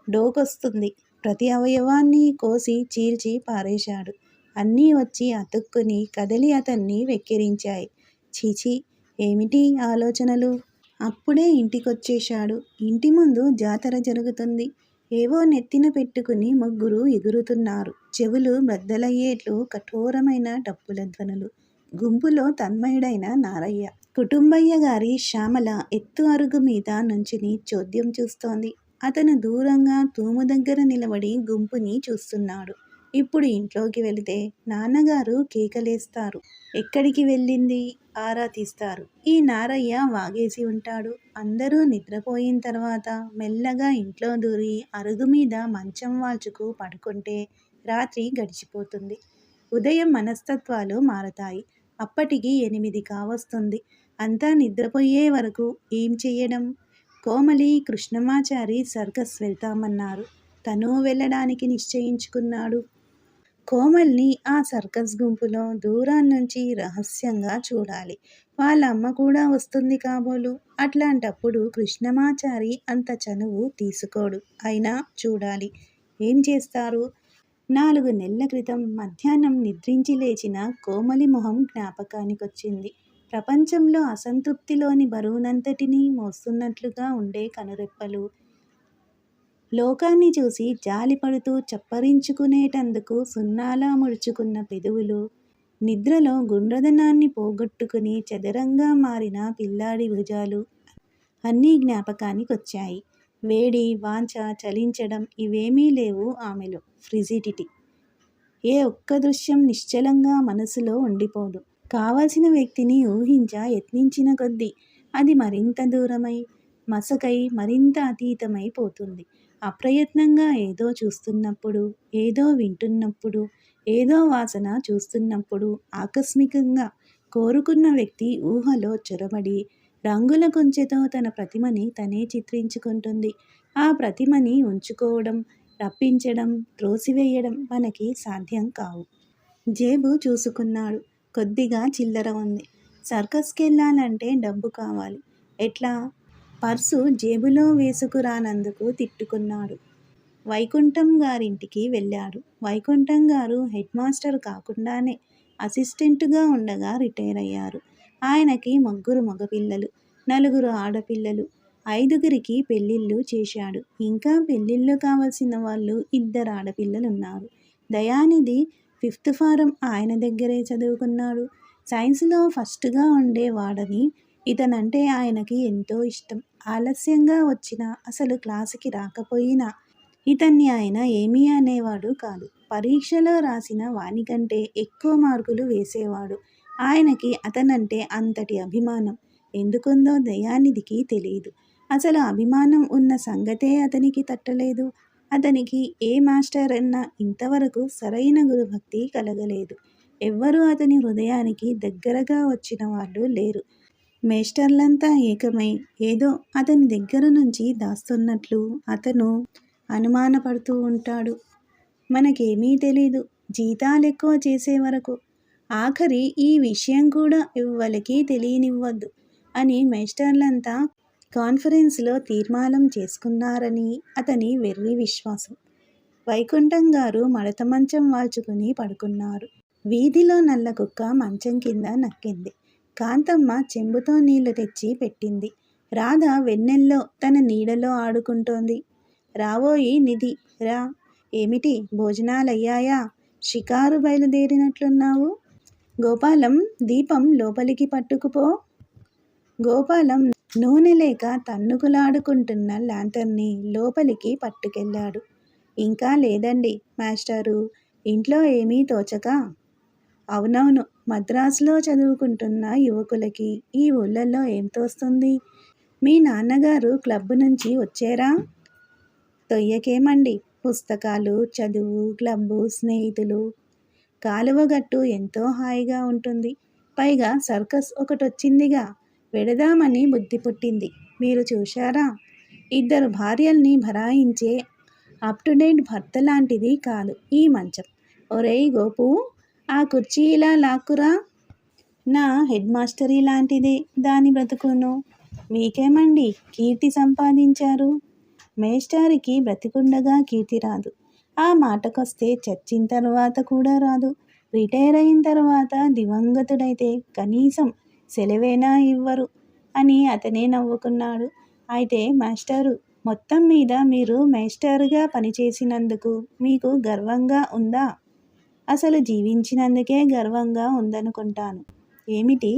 డోకొస్తుంది. ప్రతి అవయవాన్ని కోసి చీల్చి పారేశాడు. అన్నీ వచ్చి అతుక్కుని కదిలి అతన్ని వెక్కిరించాయి. చీచీ, ఏమిటి ఆలోచనలు? అప్పుడే ఇంటికొచ్చేశాడు. ఇంటి ముందు జాతర జరుగుతుంది. ఏవో నెత్తిన పెట్టుకుని ముగ్గురు ఎగురుతున్నారు. చెవులు బద్దలయ్యేట్లు కఠోరమైన డప్పుల ధ్వనులు. గుంపులో తన్మయుడైన నారయ్య. కుటుంబయ్య గారి శ్యామల ఎత్తు అరుగు మీద నుంచుని చోద్యం చూస్తోంది. అతను దూరంగా తూము దగ్గర నిలబడి గుంపుని చూస్తున్నాడు. ఇప్పుడు ఇంట్లోకి వెళితే నాన్నగారు కేకలేస్తారు. ఎక్కడికి వెళ్ళింది? ఆరా తీస్తారు. ఈ నారయ్య వాగేసి ఉంటాడు. అందరూ నిద్రపోయిన తర్వాత మెల్లగా ఇంట్లో దూరి అరుగు మీద మంచం వాల్చుకు పడుకుంటే రాత్రి గడిచిపోతుంది. ఉదయం మనస్తత్వాలు మారతాయి. అప్పటికి 8 కావస్తుంది. అంతా నిద్రపోయే వరకు ఏం చెయ్యడం? కోమలి, కృష్ణమాచారి సర్కస్ వెళ్తామన్నారు. తనూ వెళ్ళడానికి నిశ్చయించుకున్నాడు. కోమల్ని ఆ సర్కస్ గుంపులో దూరాన్నుంచి రహస్యంగా చూడాలి. వాళ్ళమ్మ కూడా వస్తుంది కాబోలు. అట్లాంటప్పుడు కృష్ణమాచారి అంత చనువు తీసుకోడు. అయినా చూడాలి. ఏం చేస్తారు? 4 నెలల క్రితం మధ్యాహ్నం నిద్రించి లేచిన కోమలి మొహం జ్ఞాపకానికొచ్చింది. ప్రపంచంలో అసంతృప్తిలోని బరువునంతటినీ మోస్తున్నట్లుగా ఉండే కనురెప్పలు, లోకాన్ని చూసి జాలిపడుతూ చప్పరించుకునేటందుకు సున్నాలా ముడుచుకున్న పెదవులు, నిద్రలో గుండ్రదనాన్ని పోగొట్టుకుని చదరంగా మారిన పిల్లాడి భుజాలు అన్నీ జ్ఞాపకానికొచ్చాయి. వేడి, వాంఛ, చలించడం ఇవేమీ లేవు ఆమెలో. ఫ్రిజిడిటీ. ఏ ఒక్క దృశ్యం నిశ్చలంగా మనసులో ఉండిపోదు. కావలసిన వ్యక్తిని యత్నించిన కొద్దీ అది మరింత దూరమై, మసకై మరింత అతీతమై పోతుంది. అప్రయత్నంగా ఏదో చూస్తున్నప్పుడు, ఏదో వింటున్నప్పుడు, ఏదో వాసన చూస్తున్నప్పుడు ఆకస్మికంగా కోరుకున్న వ్యక్తి ఊహలో చొరబడి రంగుల కొంచెతో తన ప్రతిమని తనే చిత్రించుకుంటుంది. ఆ ప్రతిమని ఉంచుకోవడం, రప్పించడం, త్రోసివేయడం మనకి సాధ్యం కావు. జేబు చూసుకున్నాడు. కొద్దిగా చిల్లర ఉంది. సర్కస్కెళ్ళాలంటే డబ్బు కావాలి. ఎట్లా? పర్సు జేబులో వేసుకురానందుకు తిట్టుకున్నాడు. వైకుంఠం గారింటికి వెళ్ళాడు. వైకుంఠం గారు హెడ్ మాస్టర్ కాకుండానే అసిస్టెంటుగా ఉండగా రిటైర్ అయ్యారు. ఆయనకి 3 మగపిల్లలు, 4 ఆడపిల్లలు. 5గురికి పెళ్ళిళ్ళు చేశాడు. ఇంకా పెళ్ళిళ్ళు కావలసిన వాళ్ళు 2 ఆడపిల్లలున్నారు. దయానిధి 5th ఫారం ఆయన దగ్గరే చదువుకున్నాడు. సైన్స్లో ఫస్టుగా ఉండేవాడని ఇతనంటే ఆయనకి ఎంతో ఇష్టం. ఆలస్యంగా వచ్చినా, అసలు క్లాసుకి రాకపోయినా ఇతన్ని ఆయన ఏమీ అనేవాడు కాదు. పరీక్షలో రాసిన వానికంటే ఎక్కువ మార్కులు వేసేవాడు. ఆయనకి అతనంటే అంతటి అభిమానం. ఎందుకుందో దయానిధికి తెలియదు. అసలు అభిమానం ఉన్న సంగతే అతనికి తట్టలేదు. అతనికి ఏ మాస్టర్ అన్నా ఇంతవరకు సరైన గురుభక్తి కలగలేదు. ఎవ్వరూ అతని హృదయానికి దగ్గరగా వచ్చిన వాళ్ళు లేరు. మేస్టర్లంతా ఏకమై ఏదో అతని దగ్గర నుంచి దాస్తున్నట్లు అతను అనుమానపడుతూ ఉంటాడు. మనకేమీ తెలీదు. జీతాలెక్కువ చేసే వరకు. ఆఖరి ఈ విషయం కూడా ఎవ్వరికీ తెలియనివ్వద్దు అని మేస్టర్లంతా కాన్ఫరెన్స్లో తీర్మానం చేసుకున్నారని అతని వెర్రి విశ్వాసం. వైకుంఠం గారు మడత మంచం వాల్చుకుని పడుకున్నారు. వీధిలో నల్ల కుక్క మంచం కింద నక్కింది. కాంతమ్మ చెంబుతో నీళ్లు తెచ్చి పెట్టింది. రాధ వెన్నెల్లో తన నీడలో ఆడుకుంటోంది. రావోయి నిధి, రా. ఏమిటి, భోజనాలయ్యాయా? షికారు బయలుదేరినట్లున్నావు. గోపాలం, దీపం లోపలికి పట్టుకుపో. గోపాలం నూనె లేక తన్నుకులాడుకుంటున్న ల్యాంతర్ని లోపలికి పట్టుకెళ్ళాడు. ఇంకా లేదండి మాస్టారు, ఇంట్లో ఏమీ తోచక. అవునవును, మద్రాసులో చదువుకుంటున్న యువకులకి ఈ ఊళ్ళల్లో ఏం తోస్తుంది? మీ నాన్నగారు క్లబ్ నుంచి వచ్చారా? తొయ్యకేమండి, పుస్తకాలు, చదువు, క్లబ్బు, స్నేహితులు. కాలువగట్టు ఎంతో హాయిగా ఉంటుంది. పైగా సర్కస్ ఒకటొచ్చిందిగా, వెడదామని బుద్ధి పుట్టింది. మీరు చూశారా? 2 భార్యల్ని భరాయించే అప్ టు డేట్ భర్త లాంటిది కాదు ఈ మంచం. ఒరేయ్ గోపూ, ఆ కుర్చీ ఇలా లాక్కురా. నా హెడ్ మాస్టరీ లాంటిదే దాని బ్రతుకును. మీకేమండి, కీర్తి సంపాదించారు. మేస్టారికి బ్రతికుండగా కీర్తి రాదు. ఆ మాటకొస్తే చచ్చిన తర్వాత కూడా రాదు. రిటైర్ అయిన తర్వాత దివంగతుడైతే కనీసం సెలవైనా ఇవ్వరు అని అతనే నవ్వుకున్నాడు. అయితే మాస్టారు, మొత్తం మీద మీరు మేస్టర్గా పనిచేసినందుకు మీకు గర్వంగా ఉందా? అసలు జీవించినందుకే గర్వంగా ఉందనుకుంటాను. ఏమిటి?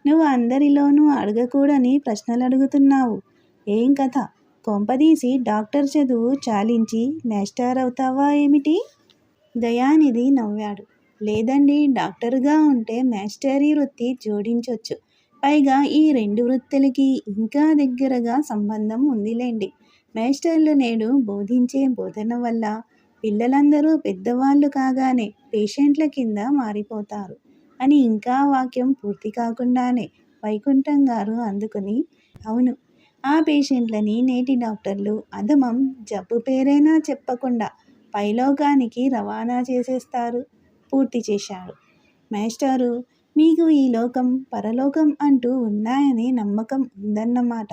నువ్వు అందరిలోనూ అడగకూడని ప్రశ్నలు అడుగుతున్నావు. ఏం కథ? కొంపదీసి డాక్టర్ చదువు చాలించి మేస్టర్ అవుతావా ఏమిటి? దయానిధి నవ్వాడు. లేదండి, డాక్టరుగా ఉంటే మేస్టరీ వృత్తి జోడించొచ్చు. పైగా ఈ రెండు వృత్తులకి ఇంకా దగ్గరగా సంబంధం ఉందిలేండి. మేస్టర్లు నేడు బోధించే బోధన వల్ల పిల్లలందరూ పెద్దవాళ్ళు కాగానే పేషెంట్ల కింద మారిపోతారు అని ఇంకా వాక్యం పూర్తి కాకుండానే వైకుంఠం గారు అందుకుని, అవును, ఆ పేషెంట్లని నేటి డాక్టర్లు అధమం జబ్బు పేరైనా చెప్పకుండా పైలోకానికి రవాణా చేసేస్తారు పూర్తి చేశాడు. మేస్టారు, మీకు ఈ లోకం పరలోకం అంటూ ఉన్నాయని నమ్మకం ఉందన్నమాట.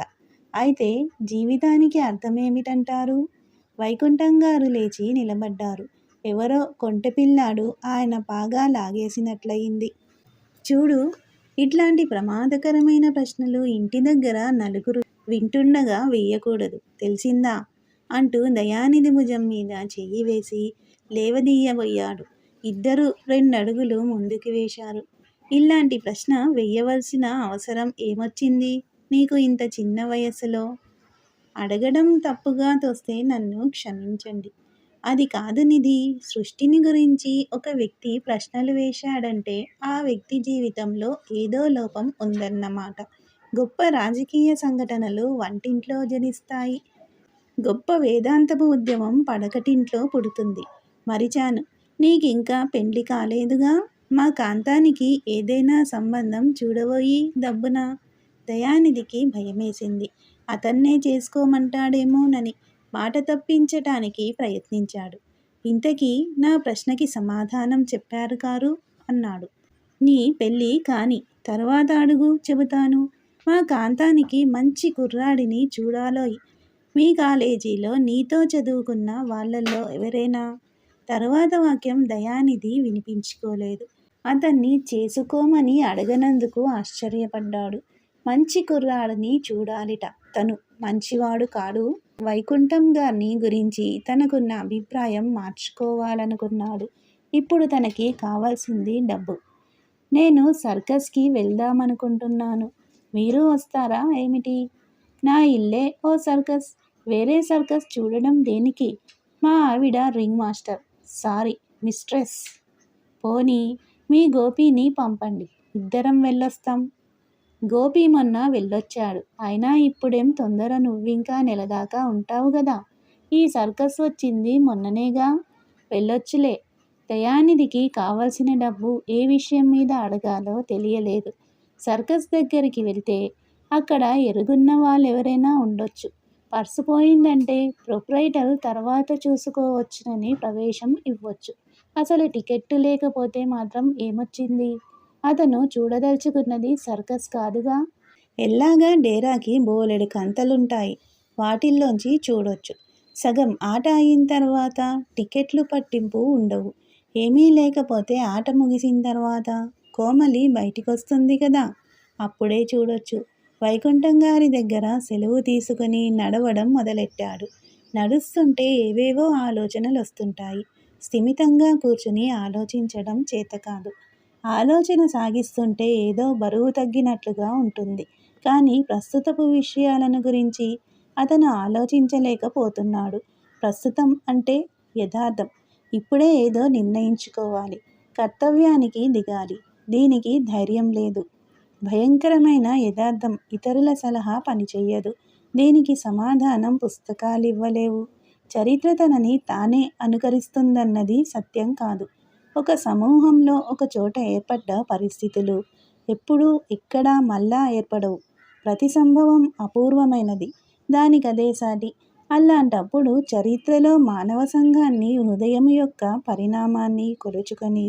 అయితే జీవితానికి అర్థమేమిటంటారు? వైకుంఠం గారు లేచి నిలబడ్డారు. ఎవరో కొంటెపిల్లాడు ఆయన పాగా లాగేసినట్లయింది. చూడు, ఇట్లాంటి ప్రమాదకరమైన ప్రశ్నలు ఇంటి దగ్గర నలుగురు వింటుండగా వేయకూడదు, తెలిసిందా? అంటూ దయానిధి భుజం మీద చెయ్యి వేసి లేవదీయబోయాడు. ఇద్దరూ 2 అడుగులు ముందుకు వేశారు. ఇలాంటి ప్రశ్న వెయ్యవలసిన అవసరం ఏమొచ్చింది నీకు ఇంత చిన్న వయస్సులో? అడగడం తప్పుగా తోస్తే నన్ను క్షమించండి. అది కాదు నిధి. సృష్టిని గురించి ఒక వ్యక్తి ప్రశ్నలు వేశాడంటే ఆ వ్యక్తి జీవితంలో ఏదో లోపం ఉందన్నమాట. గొప్ప రాజకీయ సంఘటనలు వంటింట్లో జనిస్తాయి. గొప్ప వేదాంతపు ఉద్యమం పడకటింట్లో పుడుతుంది. మరిచాను, నీకింకా పెండ్లి కాలేదుగా? మా కాంతానికి ఏదైనా సంబంధం చూడబోయి దబ్బున. దయానిధికి భయమేసింది. అతన్నే చేసుకోమంటాడేమోనని మాట తప్పించటానికి ప్రయత్నించాడు. ఇంతకీ నా ప్రశ్నకి సమాధానం చెప్పారు కారు అన్నాడు. నీ పెళ్ళి కాని తర్వాత అడుగు, చెబుతాను. మా కాంతానికి మంచి కుర్రాడిని చూడాలోయ్. మీ కాలేజీలో నీతో చదువుకున్న వాళ్ళల్లో ఎవరైనా? తరువాత వాక్యం దయానిధి వినిపించుకోలేదు. అతన్ని చేసుకోమని అడగనందుకు ఆశ్చర్యపడ్డాడు. మంచి కుర్రాడిని చూడాలిట. తను మంచివాడు కాడు. వైకుంఠం గారిని గురించి తనకున్న అభిప్రాయం మార్చుకోవాలనుకున్నాడు. ఇప్పుడు తనకి కావాల్సింది డబ్బు. నేను సర్కస్కి వెళ్దామనుకుంటున్నాను. మీరు వస్తారా ఏమిటి? నా ఇల్లే ఓ సర్కస్. వేరే సర్కస్ చూడడం దేనికి? మా ఆవిడ రింగ్ మాస్టర్, సారీ మిస్ట్రెస్. పోనీ మీ గోపీని పంపండి, ఇద్దరం వెళ్ళొస్తాం. గోపి మొన్న వెళ్ళొచ్చాడు. అయినా ఇప్పుడేం తొందర, నువ్వింకా నెలదాకా ఉంటావు గదా. ఈ సర్కస్ వచ్చింది మొన్ననేగా, వెళ్ళొచ్చులే. దయానిధికి కావలసిన డబ్బు ఏ విషయం మీద అడగాలో తెలియలేదు. సర్కస్ దగ్గరికి వెళ్తే అక్కడ ఎరుగున్న వాళ్ళెవరైనా ఉండొచ్చు. పర్సు పోయిందంటే ప్రొప్రైటర్ తర్వాత చూసుకోవచ్చునని ప్రవేశం ఇవ్వచ్చు. అసలు టికెట్టు లేకపోతే మాత్రం ఏమొచ్చింది? అతను చూడదలుచుకున్నది సర్కస్ కాదుగా. ఎల్లాగా డేరాకి బోలెడు కంతలుంటాయి. వాటిల్లోంచి చూడొచ్చు. సగం ఆట అయిన తర్వాత టికెట్లు పట్టింపు ఉండవు. ఏమీ లేకపోతే ఆట ముగిసిన తర్వాత కోమలి బయటికొస్తుంది కదా, అప్పుడే చూడొచ్చు. వైకుంఠం గారి దగ్గర సెలవు తీసుకుని నడవడం మొదలెట్టాడు. నడుస్తుంటే ఏవేవో ఆలోచనలు వస్తుంటాయి. స్థిమితంగా కూర్చుని ఆలోచించడం చేతకాదు. ఆలోచన సాగిస్తుంటే ఏదో బరువు తగ్గినట్లుగా ఉంటుంది. కానీ ప్రస్తుతపు విషయాలను గురించి అతను ఆలోచించలేకపోతున్నాడు. ప్రస్తుతం అంటే యథార్థం. ఇప్పుడే ఏదో నిర్ణయించుకోవాలి. కర్తవ్యానికి దిగాలి. దీనికి ధైర్యం లేదు. భయంకరమైన యథార్థం. ఇతరుల సలహా పనిచెయ్యదు. దీనికి సమాధానం పుస్తకాలివ్వలేవు. చరిత్ర తనని తానే అనుకరిస్తుందన్నది సత్యం కాదు. ఒక సమూహంలో ఒక చోట ఏర్పడ్డ పరిస్థితులు ఎప్పుడూ ఎక్కడా మళ్ళా ఏర్పడవు. ప్రతి సంభవం అపూర్వమైనది. దానికదే సాటి. అలాంటప్పుడు చరిత్రలో మానవ సంఘాన్ని, హృదయం యొక్క పరిణామాన్ని కొలుచుకొని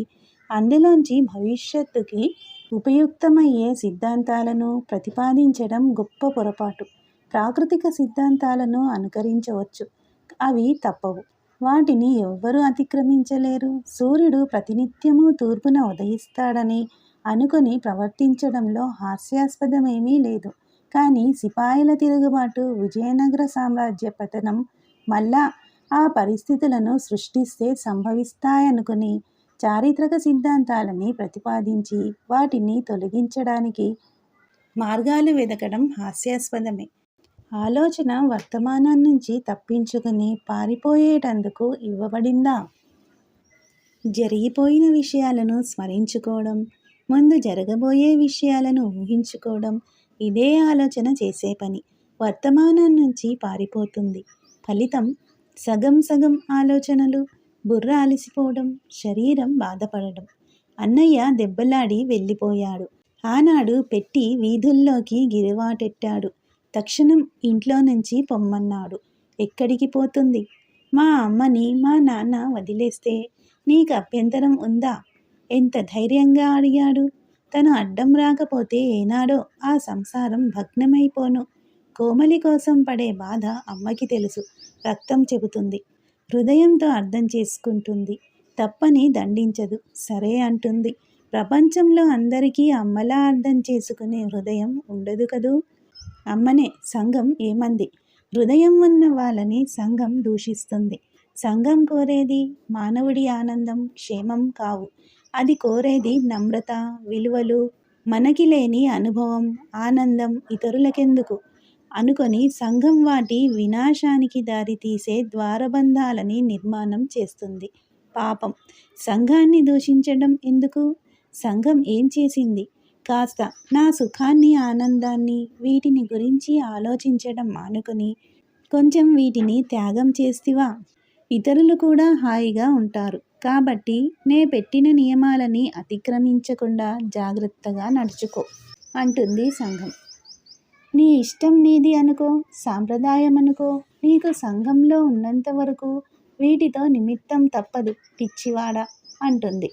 అందులోంచి భవిష్యత్తుకి ఉపయుక్తమయ్యే సిద్ధాంతాలను ప్రతిపాదించడం గొప్ప పొరపాటు. ప్రాకృతిక సిద్ధాంతాలను అనుకరించవచ్చు. అవి తప్పవు. వాటిని ఎవ్వరూ అతిక్రమించలేరు. సూర్యుడు ప్రతినిత్యము తూర్పున ఉదయిస్తాడని అనుకుని ప్రవర్తించడంలో హాస్యాస్పదమేమీ లేదు. కానీ సిపాయిల తిరుగుబాటు, విజయనగర సామ్రాజ్య పతనం మళ్ళా ఆ పరిస్థితులను సృష్టిస్తే సంభవిస్తాయనుకుని చారిత్రక సిద్ధాంతాలని ప్రతిపాదించి వాటిని తొలగించడానికి మార్గాలు వెదకడం హాస్యాస్పదమే. ఆలోచన వర్తమానం నుంచి తప్పించుకుని పారిపోయేటందుకు ఇవ్వబడిందా? జరిగిపోయిన విషయాలను స్మరించుకోవడం, ముందు జరగబోయే విషయాలను ఊహించుకోవడం ఇదే ఆలోచన చేసే పని. వర్తమానం నుంచి పారిపోతుంది. ఫలితం సగం సగం ఆలోచనలు, బుర్ర అలసిపోవడం, శరీరం బాధపడడం. అన్నయ్య దెబ్బలాడి వెళ్ళిపోయాడు. ఆనాడు పెట్టి వీధుల్లోకి గిరివాటెట్టాడు. తక్షణం ఇంట్లో నుంచి పొమ్మన్నాడు. ఎక్కడికి పోతుంది? మా అమ్మని మా నాన్న వదిలేస్తే నీకు అభ్యంతరం ఉందా? ఎంత ధైర్యంగా అడిగాడు. తను అడ్డం రాకపోతే ఏనాడో ఆ సంసారం భగ్నమైపోను. కోమలి కోసం పడే బాధ అమ్మకి తెలుసు. రక్తం చెబుతుంది. హృదయంతో అర్థం చేసుకుంటుంది. తప్పని దండించదు. సరే అంటుంది. ప్రపంచంలో అందరికీ అమ్మలా అర్థం చేసుకునే హృదయం ఉండదు కదూ. అమ్మనే సంఘం ఏమంది? హృదయం ఉన్న వాళ్ళని సంఘం దూషిస్తుంది. సంఘం కోరేది మానవుడి ఆనందం, క్షేమం కావు. అది కోరేది నమ్రత, విలువలు. మనకి లేని అనుభవం, ఆనందం ఇతరులకెందుకు అనుకొని సంఘం వాటి వినాశానికి దారి తీసే ద్వారబంధాలని నిర్మాణం చేస్తుంది. పాపం, సంఘాన్ని దూషించడం ఎందుకు? సంఘం ఏం చేసింది? కాస్త నా సుఖాన్ని, ఆనందాన్ని, వీటిని గురించి ఆలోచించడం మానుకొని కొంచెం వీటిని త్యాగం చేస్తివా? ఇతరులు కూడా హాయిగా ఉంటారు. కాబట్టి నే పెట్టిన నియమాలని అతిక్రమించకుండా జాగ్రత్తగా నడుచుకో అంటుంది సంఘం. నీ ఇష్టం నీది అనుకో, సాంప్రదాయం అనుకో. నీకు సంఘంలో ఉన్నంత వరకు వీటితో నిమిత్తం తప్పదు పిచ్చివాడా అంటుంది.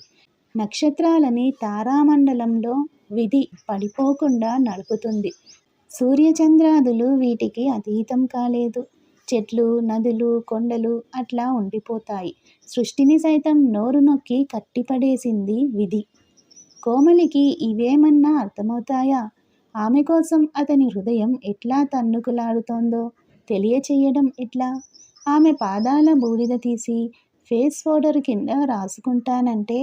నక్షత్రాలని తారామండలంలో విధి పడిపోకుండా నడుపుతుంది. సూర్యచంద్రాదులు వీటికి అతీతం కాలేదు. చెట్లు, నదులు, కొండలు అట్లా ఉండిపోతాయి. సృష్టిని సైతం నోరు నొక్కి కట్టిపడేసింది విధి. కోమలికి ఇవేమన్నా అర్థమవుతాయా? ఆమె కోసం అతని హృదయం ఎట్లా తన్నుకులాడుతోందో తెలియచేయడం ఎట్లా? ఆమె పాదాల బూడిద తీసి ఫేస్ పౌడర్ కింద రాసుకుంటానంటే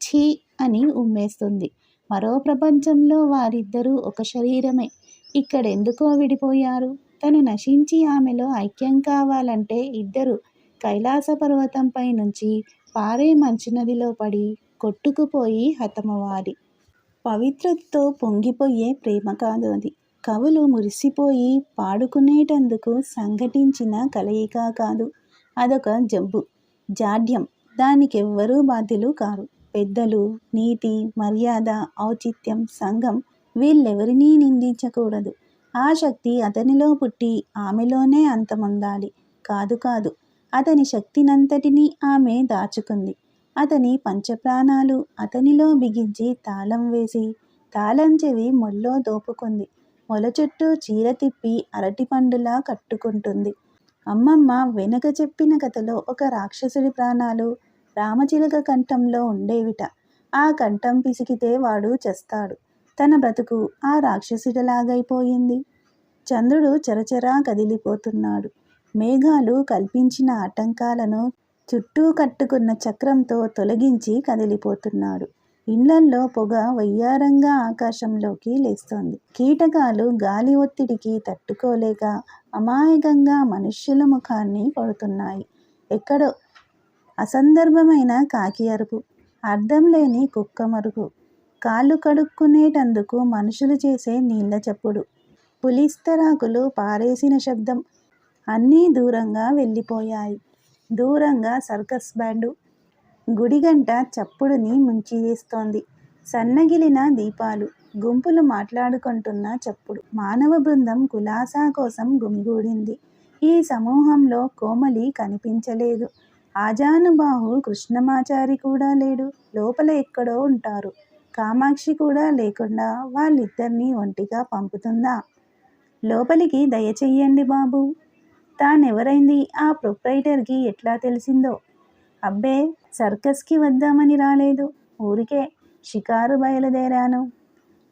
ఛీ అని ఉమ్మేస్తుంది. మరో ప్రపంచంలో వారిద్దరూ ఒక శరీరమే. ఇక్కడెందుకో విడిపోయారు. తను నశించి ఆమెలో ఐక్యం కావాలంటే ఇద్దరు కైలాస పర్వతంపై నుంచి పారే మంచునదిలో పడి కొట్టుకుపోయి హతమవ్వాలి. పవిత్రతతో పొంగిపోయే ప్రేమ కాదు అది. కవులు మురిసిపోయి పాడుకునేటందుకు సంఘటించిన కలయిక కాదు. అదొక జబ్బు, జాడ్యం. దానికెవ్వరూ బాధ్యులు కారు. పెద్దలు, నీతి, మర్యాద, ఔచిత్యం, సంఘం వీళ్ళెవరినీ నిందించకూడదు. ఆ శక్తి అతనిలో పుట్టి ఆమెలోనే అంతమొందాలి. కాదు కాదు, అతని శక్తినంతటినీ ఆమె దాచుకుంది. అతని పంచప్రాణాలు అతనిలో బిగించి తాళం వేసి తాళం చెవి మొల్లో దోపుకుంది. మొల చుట్టూ చీర తిప్పి అరటిపండులా కట్టుకుంటుంది. అమ్మమ్మ వెనుక చెప్పిన కథలో ఒక రాక్షసుడి ప్రాణాలు రామచిలక కంఠంలో ఉండేవిట. ఆ కంఠం పిసికితే వాడు చస్తాడు. తన బ్రతుకు ఆ రాక్షసుడిలాగైపోయింది. చంద్రుడు చరచరా కదిలిపోతున్నాడు. మేఘాలు కల్పించిన ఆటంకాలను చుట్టూ కట్టుకున్న చక్రంతో తొలగించి కదిలిపోతున్నాడు. ఇండ్లల్లో పొగ వయ్యారంగా ఆకాశంలోకి లేస్తోంది. కీటకాలు గాలి ఒత్తిడికి తట్టుకోలేక అమాయకంగా మనుష్యుల ముఖాన్ని కొడుతున్నాయి. ఎక్కడో అసందర్భమైన కాకి అరుపు, అర్థం లేని కుక్క మరుగు, కాళ్ళు కడుక్కునేటందుకు మనుషులు చేసే నీళ్ల చప్పుడు, పులిస్తరాకులు పారేసిన శబ్దం అన్నీ దూరంగా వెళ్ళిపోయాయి. దూరంగా సర్కస్ బ్యాండు గుడిగంట చప్పుడుని ముంచివేస్తోంది. సన్నగిలిన దీపాలు, గుంపులు మాట్లాడుకుంటున్న చప్పుడు. మానవ బృందం కులాసా కోసం గుమిగూడింది. ఈ సమూహంలో కోమలి కనిపించలేదు. ఆజానుబాహు కృష్ణమాచారి కూడా లేడు. లోపల ఎక్కడో ఉంటారు. కామాక్షి కూడా లేకుండా వాళ్ళిద్దరినీ ఒంటిగా పంపుతుందా? లోపలికి దయచెయ్యండి బాబు. తానెవరైంది ఆ ప్రొప్రైటర్కి ఎట్లా తెలిసిందో? అబ్బే, సర్కస్కి వద్దామని రాలేదు. ఊరికే షికారు బయలుదేరాను.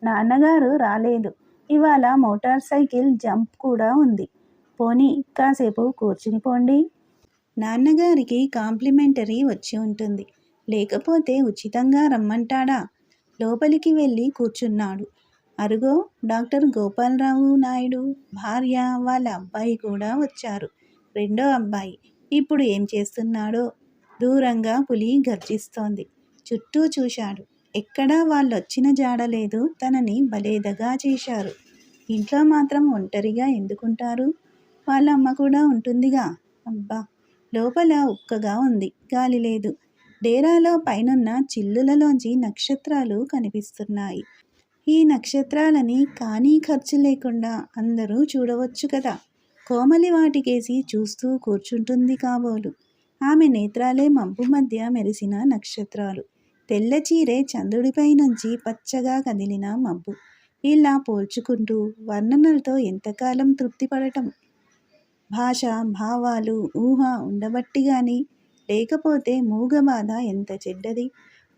నాన్నగారు రాలేదు. ఇవాళ మోటార్ సైకిల్ జంప్ కూడా ఉంది. పోనీ కాసేపు కూర్చుని పోండి. నాన్నగారికి కాంప్లిమెంటరీ వచ్చి ఉంటుంది. లేకపోతే ఉచితంగా రమ్మంటాడా? లోపలికి వెళ్ళి కూర్చున్నాడు. అరుగో డాక్టర్ గోపాలరావు నాయుడు భార్య, వాళ్ళ అబ్బాయి కూడా వచ్చారు. రెండో అబ్బాయి ఇప్పుడు ఏం చేస్తున్నాడో. దూరంగా పులి గర్జిస్తోంది. చుట్టూ చూశాడు. ఎక్కడా వాళ్ళొచ్చిన జాడలేదు. తనని భలేదగా చేశారు. ఇంట్లో మాత్రం ఒంటరిగా ఎందుకుంటారు? వాళ్ళ అమ్మ కూడా ఉంటుందిగా. అబ్బా, లోపల ఉక్కగా ఉంది. గాలి లేదు. డేరాలో పైనున్న చిల్లులలోంచి నక్షత్రాలు కనిపిస్తున్నాయి. ఈ నక్షత్రాలని కానీ ఖర్చు లేకుండా అందరూ చూడవచ్చు కదా. కోమలి వాటికేసి చూస్తూ కూర్చుంటుంది కాబోలు. ఆమె నేత్రాలే మబ్బు మధ్య మెరిసిన నక్షత్రాలు. తెల్ల చీరే చంద్రుడిపై నుంచి పచ్చగా కదిలిన మబ్బు. ఇలా పోల్చుకుంటూ వర్ణనలతో ఎంతకాలం తృప్తి పడటం? భాష, భావాలు, ఊహ ఉండబట్టి గాని, లేకపోతే మూగబాధ ఎంత చెడ్డది.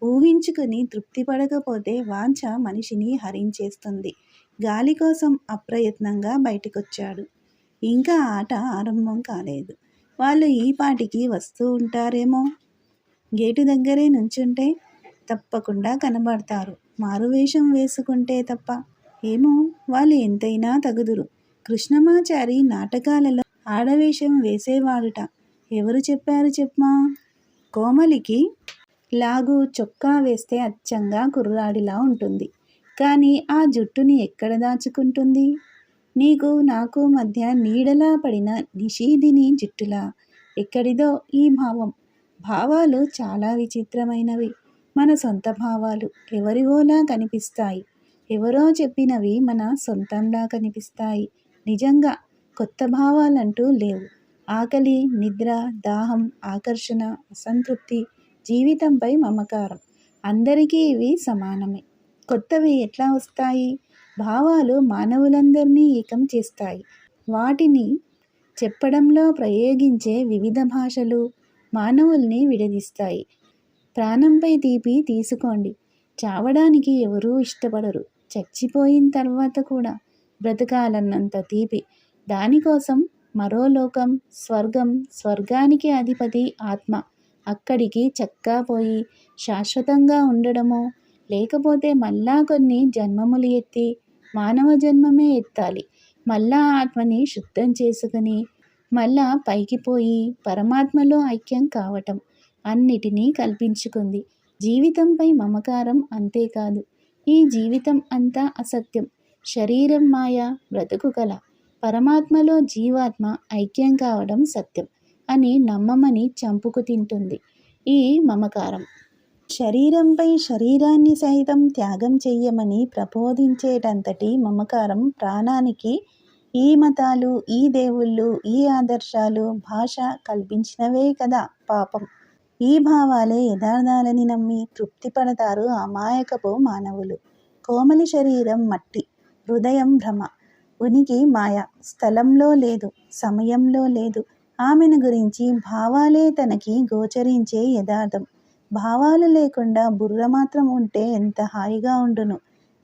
ఊహించుకుని తృప్తి పడకపోతే వాంఛ మనిషిని హరించేస్తుంది. గాలి కోసం అప్రయత్నంగా బయటికొచ్చాడు. ఇంకా ఆట ఆరంభం కాలేదు. వాళ్ళు ఈ పాటికి వస్తూ ఉంటారేమో. గేటు దగ్గరే నుంచుంటే తప్పకుండా కనబడతారు. మారువేషం వేసుకుంటే తప్ప. ఏమో, వాళ్ళు ఎంతైనా తగుదురు. కృష్ణమాచారి నాటకాలలో ఆడవేషం వేసేవాడుట. ఎవరు చెప్పారు చెప్పమా? కోమలికి లాగు చొక్కా వేస్తే అచ్చంగా కుర్రాడిలా ఉంటుంది. కానీ ఆ జుట్టుని ఎక్కడ దాచుకుంటుంది? నీకు నాకు మధ్య నీడలా పడిన నిషీదిని జుట్టులా. ఎక్కడిదో ఈ భావం. భావాలు చాలా విచిత్రమైనవి. మన సొంత భావాలు ఎవరివోలా కనిపిస్తాయి. ఎవరో చెప్పినవి మన సొంతంలా కనిపిస్తాయి. నిజంగా కొత్త భావాలంటూ లేవు. ఆకలి, నిద్ర, దాహం, ఆకర్షణ, అసంతృప్తి, జీవితంపై మమకారం, అందరికీ ఇవి సమానమే. కొత్తవి ఎట్లా వస్తాయి? భావాలు మానవులందరినీ ఏకం చేస్తాయి. వాటిని చెప్పడంలో ప్రయోగించే వివిధ భాషలు మానవుల్ని విడదీస్తాయి. ప్రాణంపై తీపి తీసుకోండి. చావడానికి ఎవరూ ఇష్టపడరు. చచ్చిపోయిన తర్వాత కూడా బ్రతకాలన్నంత తీపి. దానికోసం మరో లోకం, స్వర్గం, స్వర్గానికి అధిపతి ఆత్మ. అక్కడికి చక్కా పోయి శాశ్వతంగా ఉండడమో, లేకపోతే మళ్ళా కొన్ని జన్మములు ఎత్తి మానవ జన్మమే ఎత్తాలి. మళ్ళా ఆత్మని శుద్ధం చేసుకుని మళ్ళా పైకి పోయి పరమాత్మలో ఐక్యం కావటం. అన్నిటినీ కల్పించుకుంది. జీవితంపై మమకారం. అంతేకాదు, ఈ జీవితం అంతా అసత్యం. శరీరం మాయ, బ్రతుకు కల. పరమాత్మలో జీవాత్మ ఐక్యం కావడం సత్యం అని నమ్మమని చంపుకు తింటుంది ఈ మమకారం. శరీరంపై శరీరాన్ని సైతం త్యాగం చెయ్యమని ప్రబోధించేటంతటి మమకారం ప్రాణానికి ఈ మతాలు, ఈ దేవుళ్ళు, ఈ ఆదర్శాలు, భాష కల్పించినవే కదా పాపం. ఈ భావాలే యథార్థాలని నమ్మి తృప్తి పడతారు అమాయకపు మానవులు. కోమలి శరీరం మట్టి, హృదయం భ్రమ, ఉనికి మాయ. స్థలంలో లేదు, సమయంలో లేదు. ఆమెను గురించి భావాలే తనకి గోచరించే యథార్థం. భావాలు లేకుండా బుర్ర మాత్రం ఉంటే ఎంత హాయిగా ఉండును.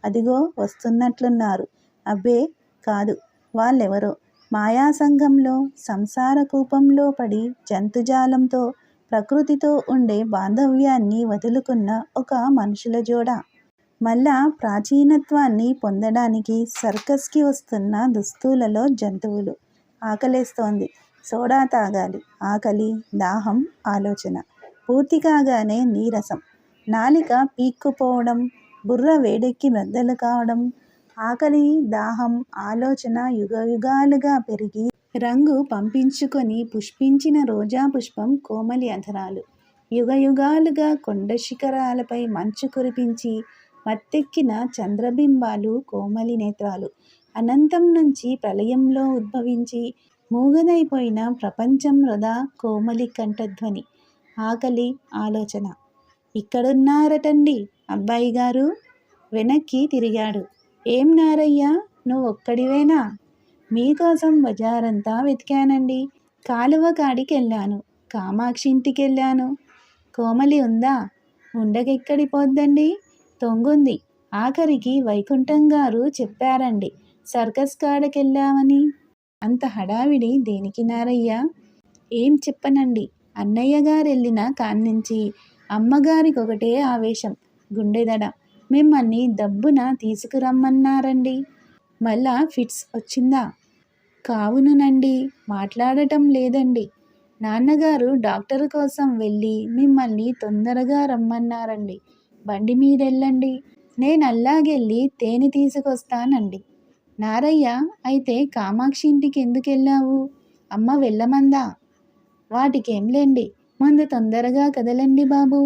అదిగో వస్తున్నట్లున్నారు. అబ్బే కాదు, వాళ్ళెవరో మాయాసంఘంలో సంసార కూపంలో పడి జంతుజాలంతో ప్రకృతితో ఉండే బాంధవ్యాన్ని వదులుకున్న ఒక మనుషుల జోడ. మళ్ళా ప్రాచీనత్వాన్ని పొందడానికి సర్కస్కి వస్తున్న దుస్తులలో జంతువులు. ఆకలేస్తోంది, సోడా తాగాలి. ఆకలి, దాహం, ఆలోచన పూర్తి కాగానే నీరసం. నాలిక పీక్కుపోవడం, బుర్ర వేడెక్కి మెద్దలు కావడం. ఆకలి, దాహం, ఆలోచన యుగయుగాలుగా పెరిగి రంగు పంపించుకొని పుష్పించిన రోజా పుష్పం కోమలి అధరాలు. యుగయుగాలుగా కొండ శిఖరాలపై మంచు కురిపించి మత్తెక్కిన చంద్రబింబాలు కోమలి నేత్రాలు. అనంతం నుంచి ప్రళయంలో ఉద్భవించి మూగదైపోయిన ప్రపంచం వృధా కోమలి కంఠధ్వని. ఆకలి, ఆలోచన. ఇక్కడున్నారటండి అబ్బాయి గారు. వెనక్కి తిరిగాడు. ఏం నారయ్య, నువ్వొక్కడివేనా? మీకోసం బజారంతా వెతికానండి. కాలువ కాడికెళ్ళాను, కామాక్షి ఇంటికెళ్ళాను. కోమలి ఉందా? ఉండకెక్కడి పోద్దండి, తొంగుంది. ఆఖరికి వైకుంఠం గారు చెప్పారండి, సర్కస్ కాడకెళ్ళావని అంత హడావిడి దేనికి నారయ్య? ఏం చెప్పనండి. అన్నయ్య గారెళ్ళిన కాడ్నించి అమ్మగారికొకటే ఆవేశం, గుండెదడ. మిమ్మల్ని దబ్బున తీసుకురమ్మన్నారండి. మళ్ళా ఫిట్స్ వచ్చిందా? కావునునండి. మాట్లాడటం లేదండి. నాన్నగారు డాక్టరు కోసం వెళ్ళి మిమ్మల్ని తొందరగా రమ్మన్నారండి. బండి మీదెళ్ళండి. నేనల్లాగెళ్ళి తేనె తీసుకొస్తానండి. నారయ్య, అయితే కామాక్షి ఇంటికెందుకెళ్ళావు? అమ్మ వెళ్ళమందా? వాటికేంలేండి. ముందు తొందరగా కదలండి బాబూ.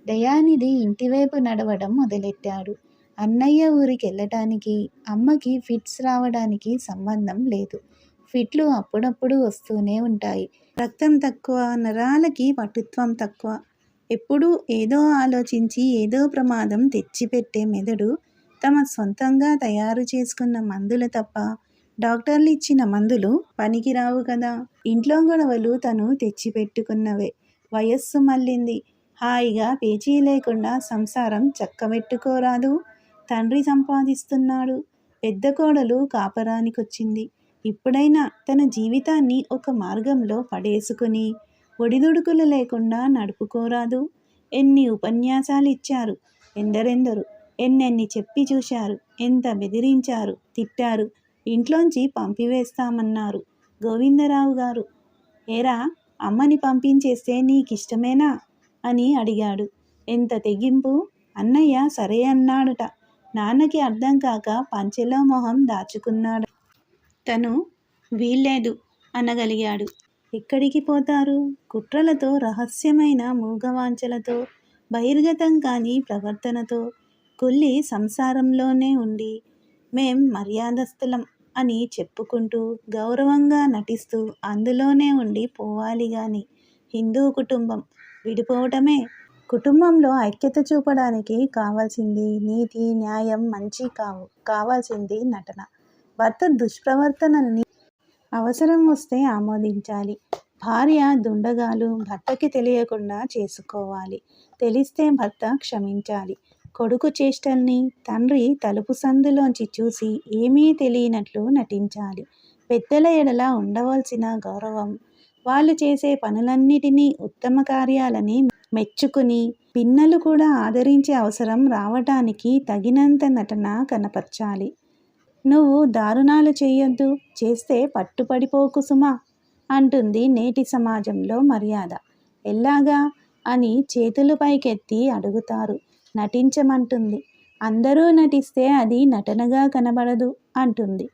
దయానిధి ఇంటివైపు నడవడం మొదలెట్టాడు. అన్నయ్య ఊరికెళ్ళటానికి అమ్మకి ఫిట్స్ రావడానికి సంబంధం లేదు. ఫిట్లు అప్పుడప్పుడు వస్తూనే ఉంటాయి. రక్తం తక్కువ, నరాలకి పటుత్వం తక్కువ. ఎప్పుడూ ఏదో ఆలోచించి ఏదో ప్రమాదం తెచ్చిపెట్టే మెదడు తమ సొంతంగా తయారు చేసుకున్న మందులు తప్ప డాక్టర్లు ఇచ్చిన మందులు పనికిరావు కదా. ఇంట్లో గొడవలు తను తెచ్చిపెట్టుకున్నవే. వయస్సు మళ్ళింది. హాయిగా పేచీ లేకుండా సంసారం చక్కబెట్టుకోరాదు. తండ్రి సంపాదిస్తున్నాడు. పెద్ద కోడలు కాపరానికొచ్చింది. ఇప్పుడైనా తన జీవితాన్ని ఒక మార్గంలో పడేసుకుని ఒడిదుడుకులు లేకుండా నడుపుకోరాదు. ఎన్ని ఉపన్యాసాలిచ్చారు, ఎందరెందరు ఎన్నెన్ని చెప్పి చూశారు, ఎంత బెదిరించారు, తిట్టారు, ఇంట్లోంచి పంపివేస్తామన్నారు. గోవిందరావు గారు, ఏరా, అమ్మని పంపించేస్తే నీకిష్టమేనా అని అడిగాడు. ఎంత తెగింపు! అన్నయ్య సరే అన్నాడుట. నాన్నకి అర్థం కాక పంచెలో మొహం దాచుకున్నాడు. తను వీల్లేదు అనగలిగాడు. ఎక్కడికి పోతారు? కుట్రలతో, రహస్యమైన మూగవాంఛలతో, బహిర్గతం కాని ప్రవర్తనతో కుళ్ళి సంసారంలోనే ఉండి మేం మర్యాదస్తులం అని చెప్పుకుంటూ గౌరవంగా నటిస్తూ అందులోనే ఉండి పోవాలి గాని హిందూ కుటుంబం విడిపోవటమే. కుటుంబంలో ఐక్యత చూపడానికి కావాల్సింది నీతి, న్యాయం, మంచి కావు. కావాల్సింది నటన. భర్త దుష్ప్రవర్తనల్ని అవసరం వస్తే ఆమోదించాలి. భార్య దుండగాలు భర్తకి తెలియకుండా చేసుకోవాలి. తెలిస్తే భర్త క్షమించాలి. కొడుకు చేష్టల్ని తండ్రి తలుపు సందులోంచి చూసి ఏమీ తెలియనట్లు నటించాలి. పెద్దల ఎడల ఉండవలసిన గౌరవం, వాళ్ళు చేసే పనులన్నిటినీ, ఉత్తమ కార్యాలని మెచ్చుకుని పిన్నలు కూడా ఆదరించే అవసరం రావటానికి తగినంత నటన కనపర్చాలి. నువ్వు దారుణాలు చెయ్యొద్దు, చేస్తే పట్టుపడిపోకు సుమా అంటుంది నేటి సమాజంలో మర్యాద. ఎల్లాగా అని చేతులు పైకెత్తి అడుగుతారు. నటించమంటుంది. అందరూ నటిస్తే అది నటనగా కనబడదు అంటుంది.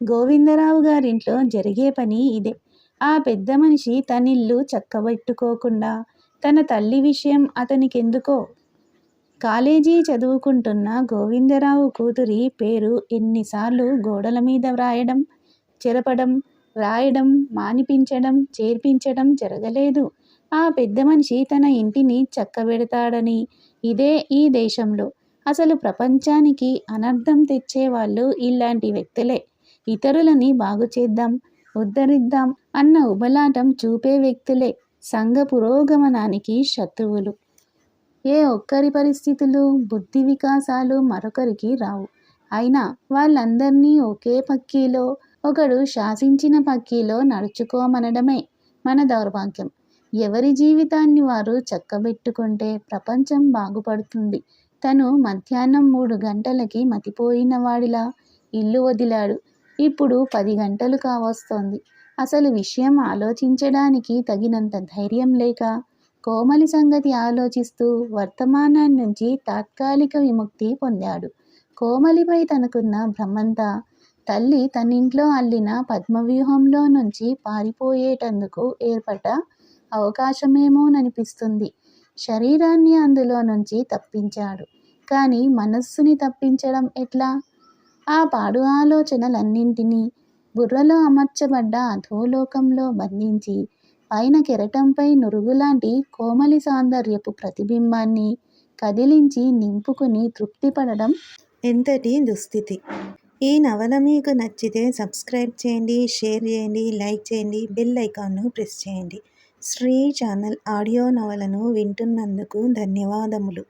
గోవిందరావు గారింట్లో జరిగే పని ఇదే. ఆ పెద్ద మనిషి తనిల్లు చక్కబెట్టుకోకుండా తన తల్లి విషయం అతనికెందుకో. కాలేజీ చదువుకుంటున్న గోవిందరావు కూతురి పేరు ఎన్నిసార్లు గోడల మీద వ్రాయడం, చెరపడం, రాయడం, మానిపించడం, చేర్పించడం జరగలేదు. ఆ పెద్ద మనిషి తన ఇంటిని చక్కబెడతాడని. ఇదే ఈ దేశంలో. అసలు ప్రపంచానికి అనర్థం తెచ్చేవాళ్ళు ఇలాంటి వ్యక్తులే. ఇతరులని బాగుచేద్దాం, ఉద్ధరిద్దాం అన్న ఉబలాటం చూపే వ్యక్తులే సంఘ పురోగమనానికి శత్రువులు. ఏ ఒక్కరి పరిస్థితులు, బుద్ధి వికాసాలు మరొకరికి రావు. అయినా వాళ్ళందర్నీ ఒకే పక్కీలో, ఒకడు శాసించిన పక్కీలో నడుచుకోమనడమే మన దౌర్భాగ్యం. ఎవరి జీవితాన్ని వారు చక్కబెట్టుకుంటే ప్రపంచం బాగుపడుతుంది. తను మధ్యాహ్నం 3 గంటలకి మతిపోయిన వాడిలా ఇల్లు వదిలాడు. ఇప్పుడు 10 గంటలు కావస్తోంది. అసలు విషయం ఆలోచించడానికి తగినంత ధైర్యం లేక కోమలి సంగతి ఆలోచిస్తూ వర్తమానాన్నించి తాత్కాలిక విముక్తి పొందాడు. కోమలిపై తనకున్న భ్రమంతా తల్లి తనింట్లో అల్లిన పద్మవ్యూహంలో నుంచి పారిపోయేటందుకు ఏర్పడ్డ అవకాశమేమోననిపిస్తుంది. శరీరాన్ని అందులో నుంచి తప్పించాడు. కానీ మనస్సుని తప్పించడం ఎట్లా? ఆ పాడు ఆలోచనలన్నింటినీ బుర్రలో అమర్చబడ్డ అధోలోకంలో బంధించి పైన కెరటంపై నురుగులాంటి కోమలి సౌందర్యపు ప్రతిబింబాన్ని కదిలించి నింపుకుని తృప్తిపడడం ఎంతటి దుస్థితి! ఈ నవల మీకు నచ్చితే సబ్స్క్రైబ్ చేయండి, షేర్ చేయండి, లైక్ చేయండి, బెల్ ఐకాన్ను ప్రెస్ చేయండి. శ్రీ ఛానల్ ఆడియో నవలను వింటున్నందుకు ధన్యవాదములు.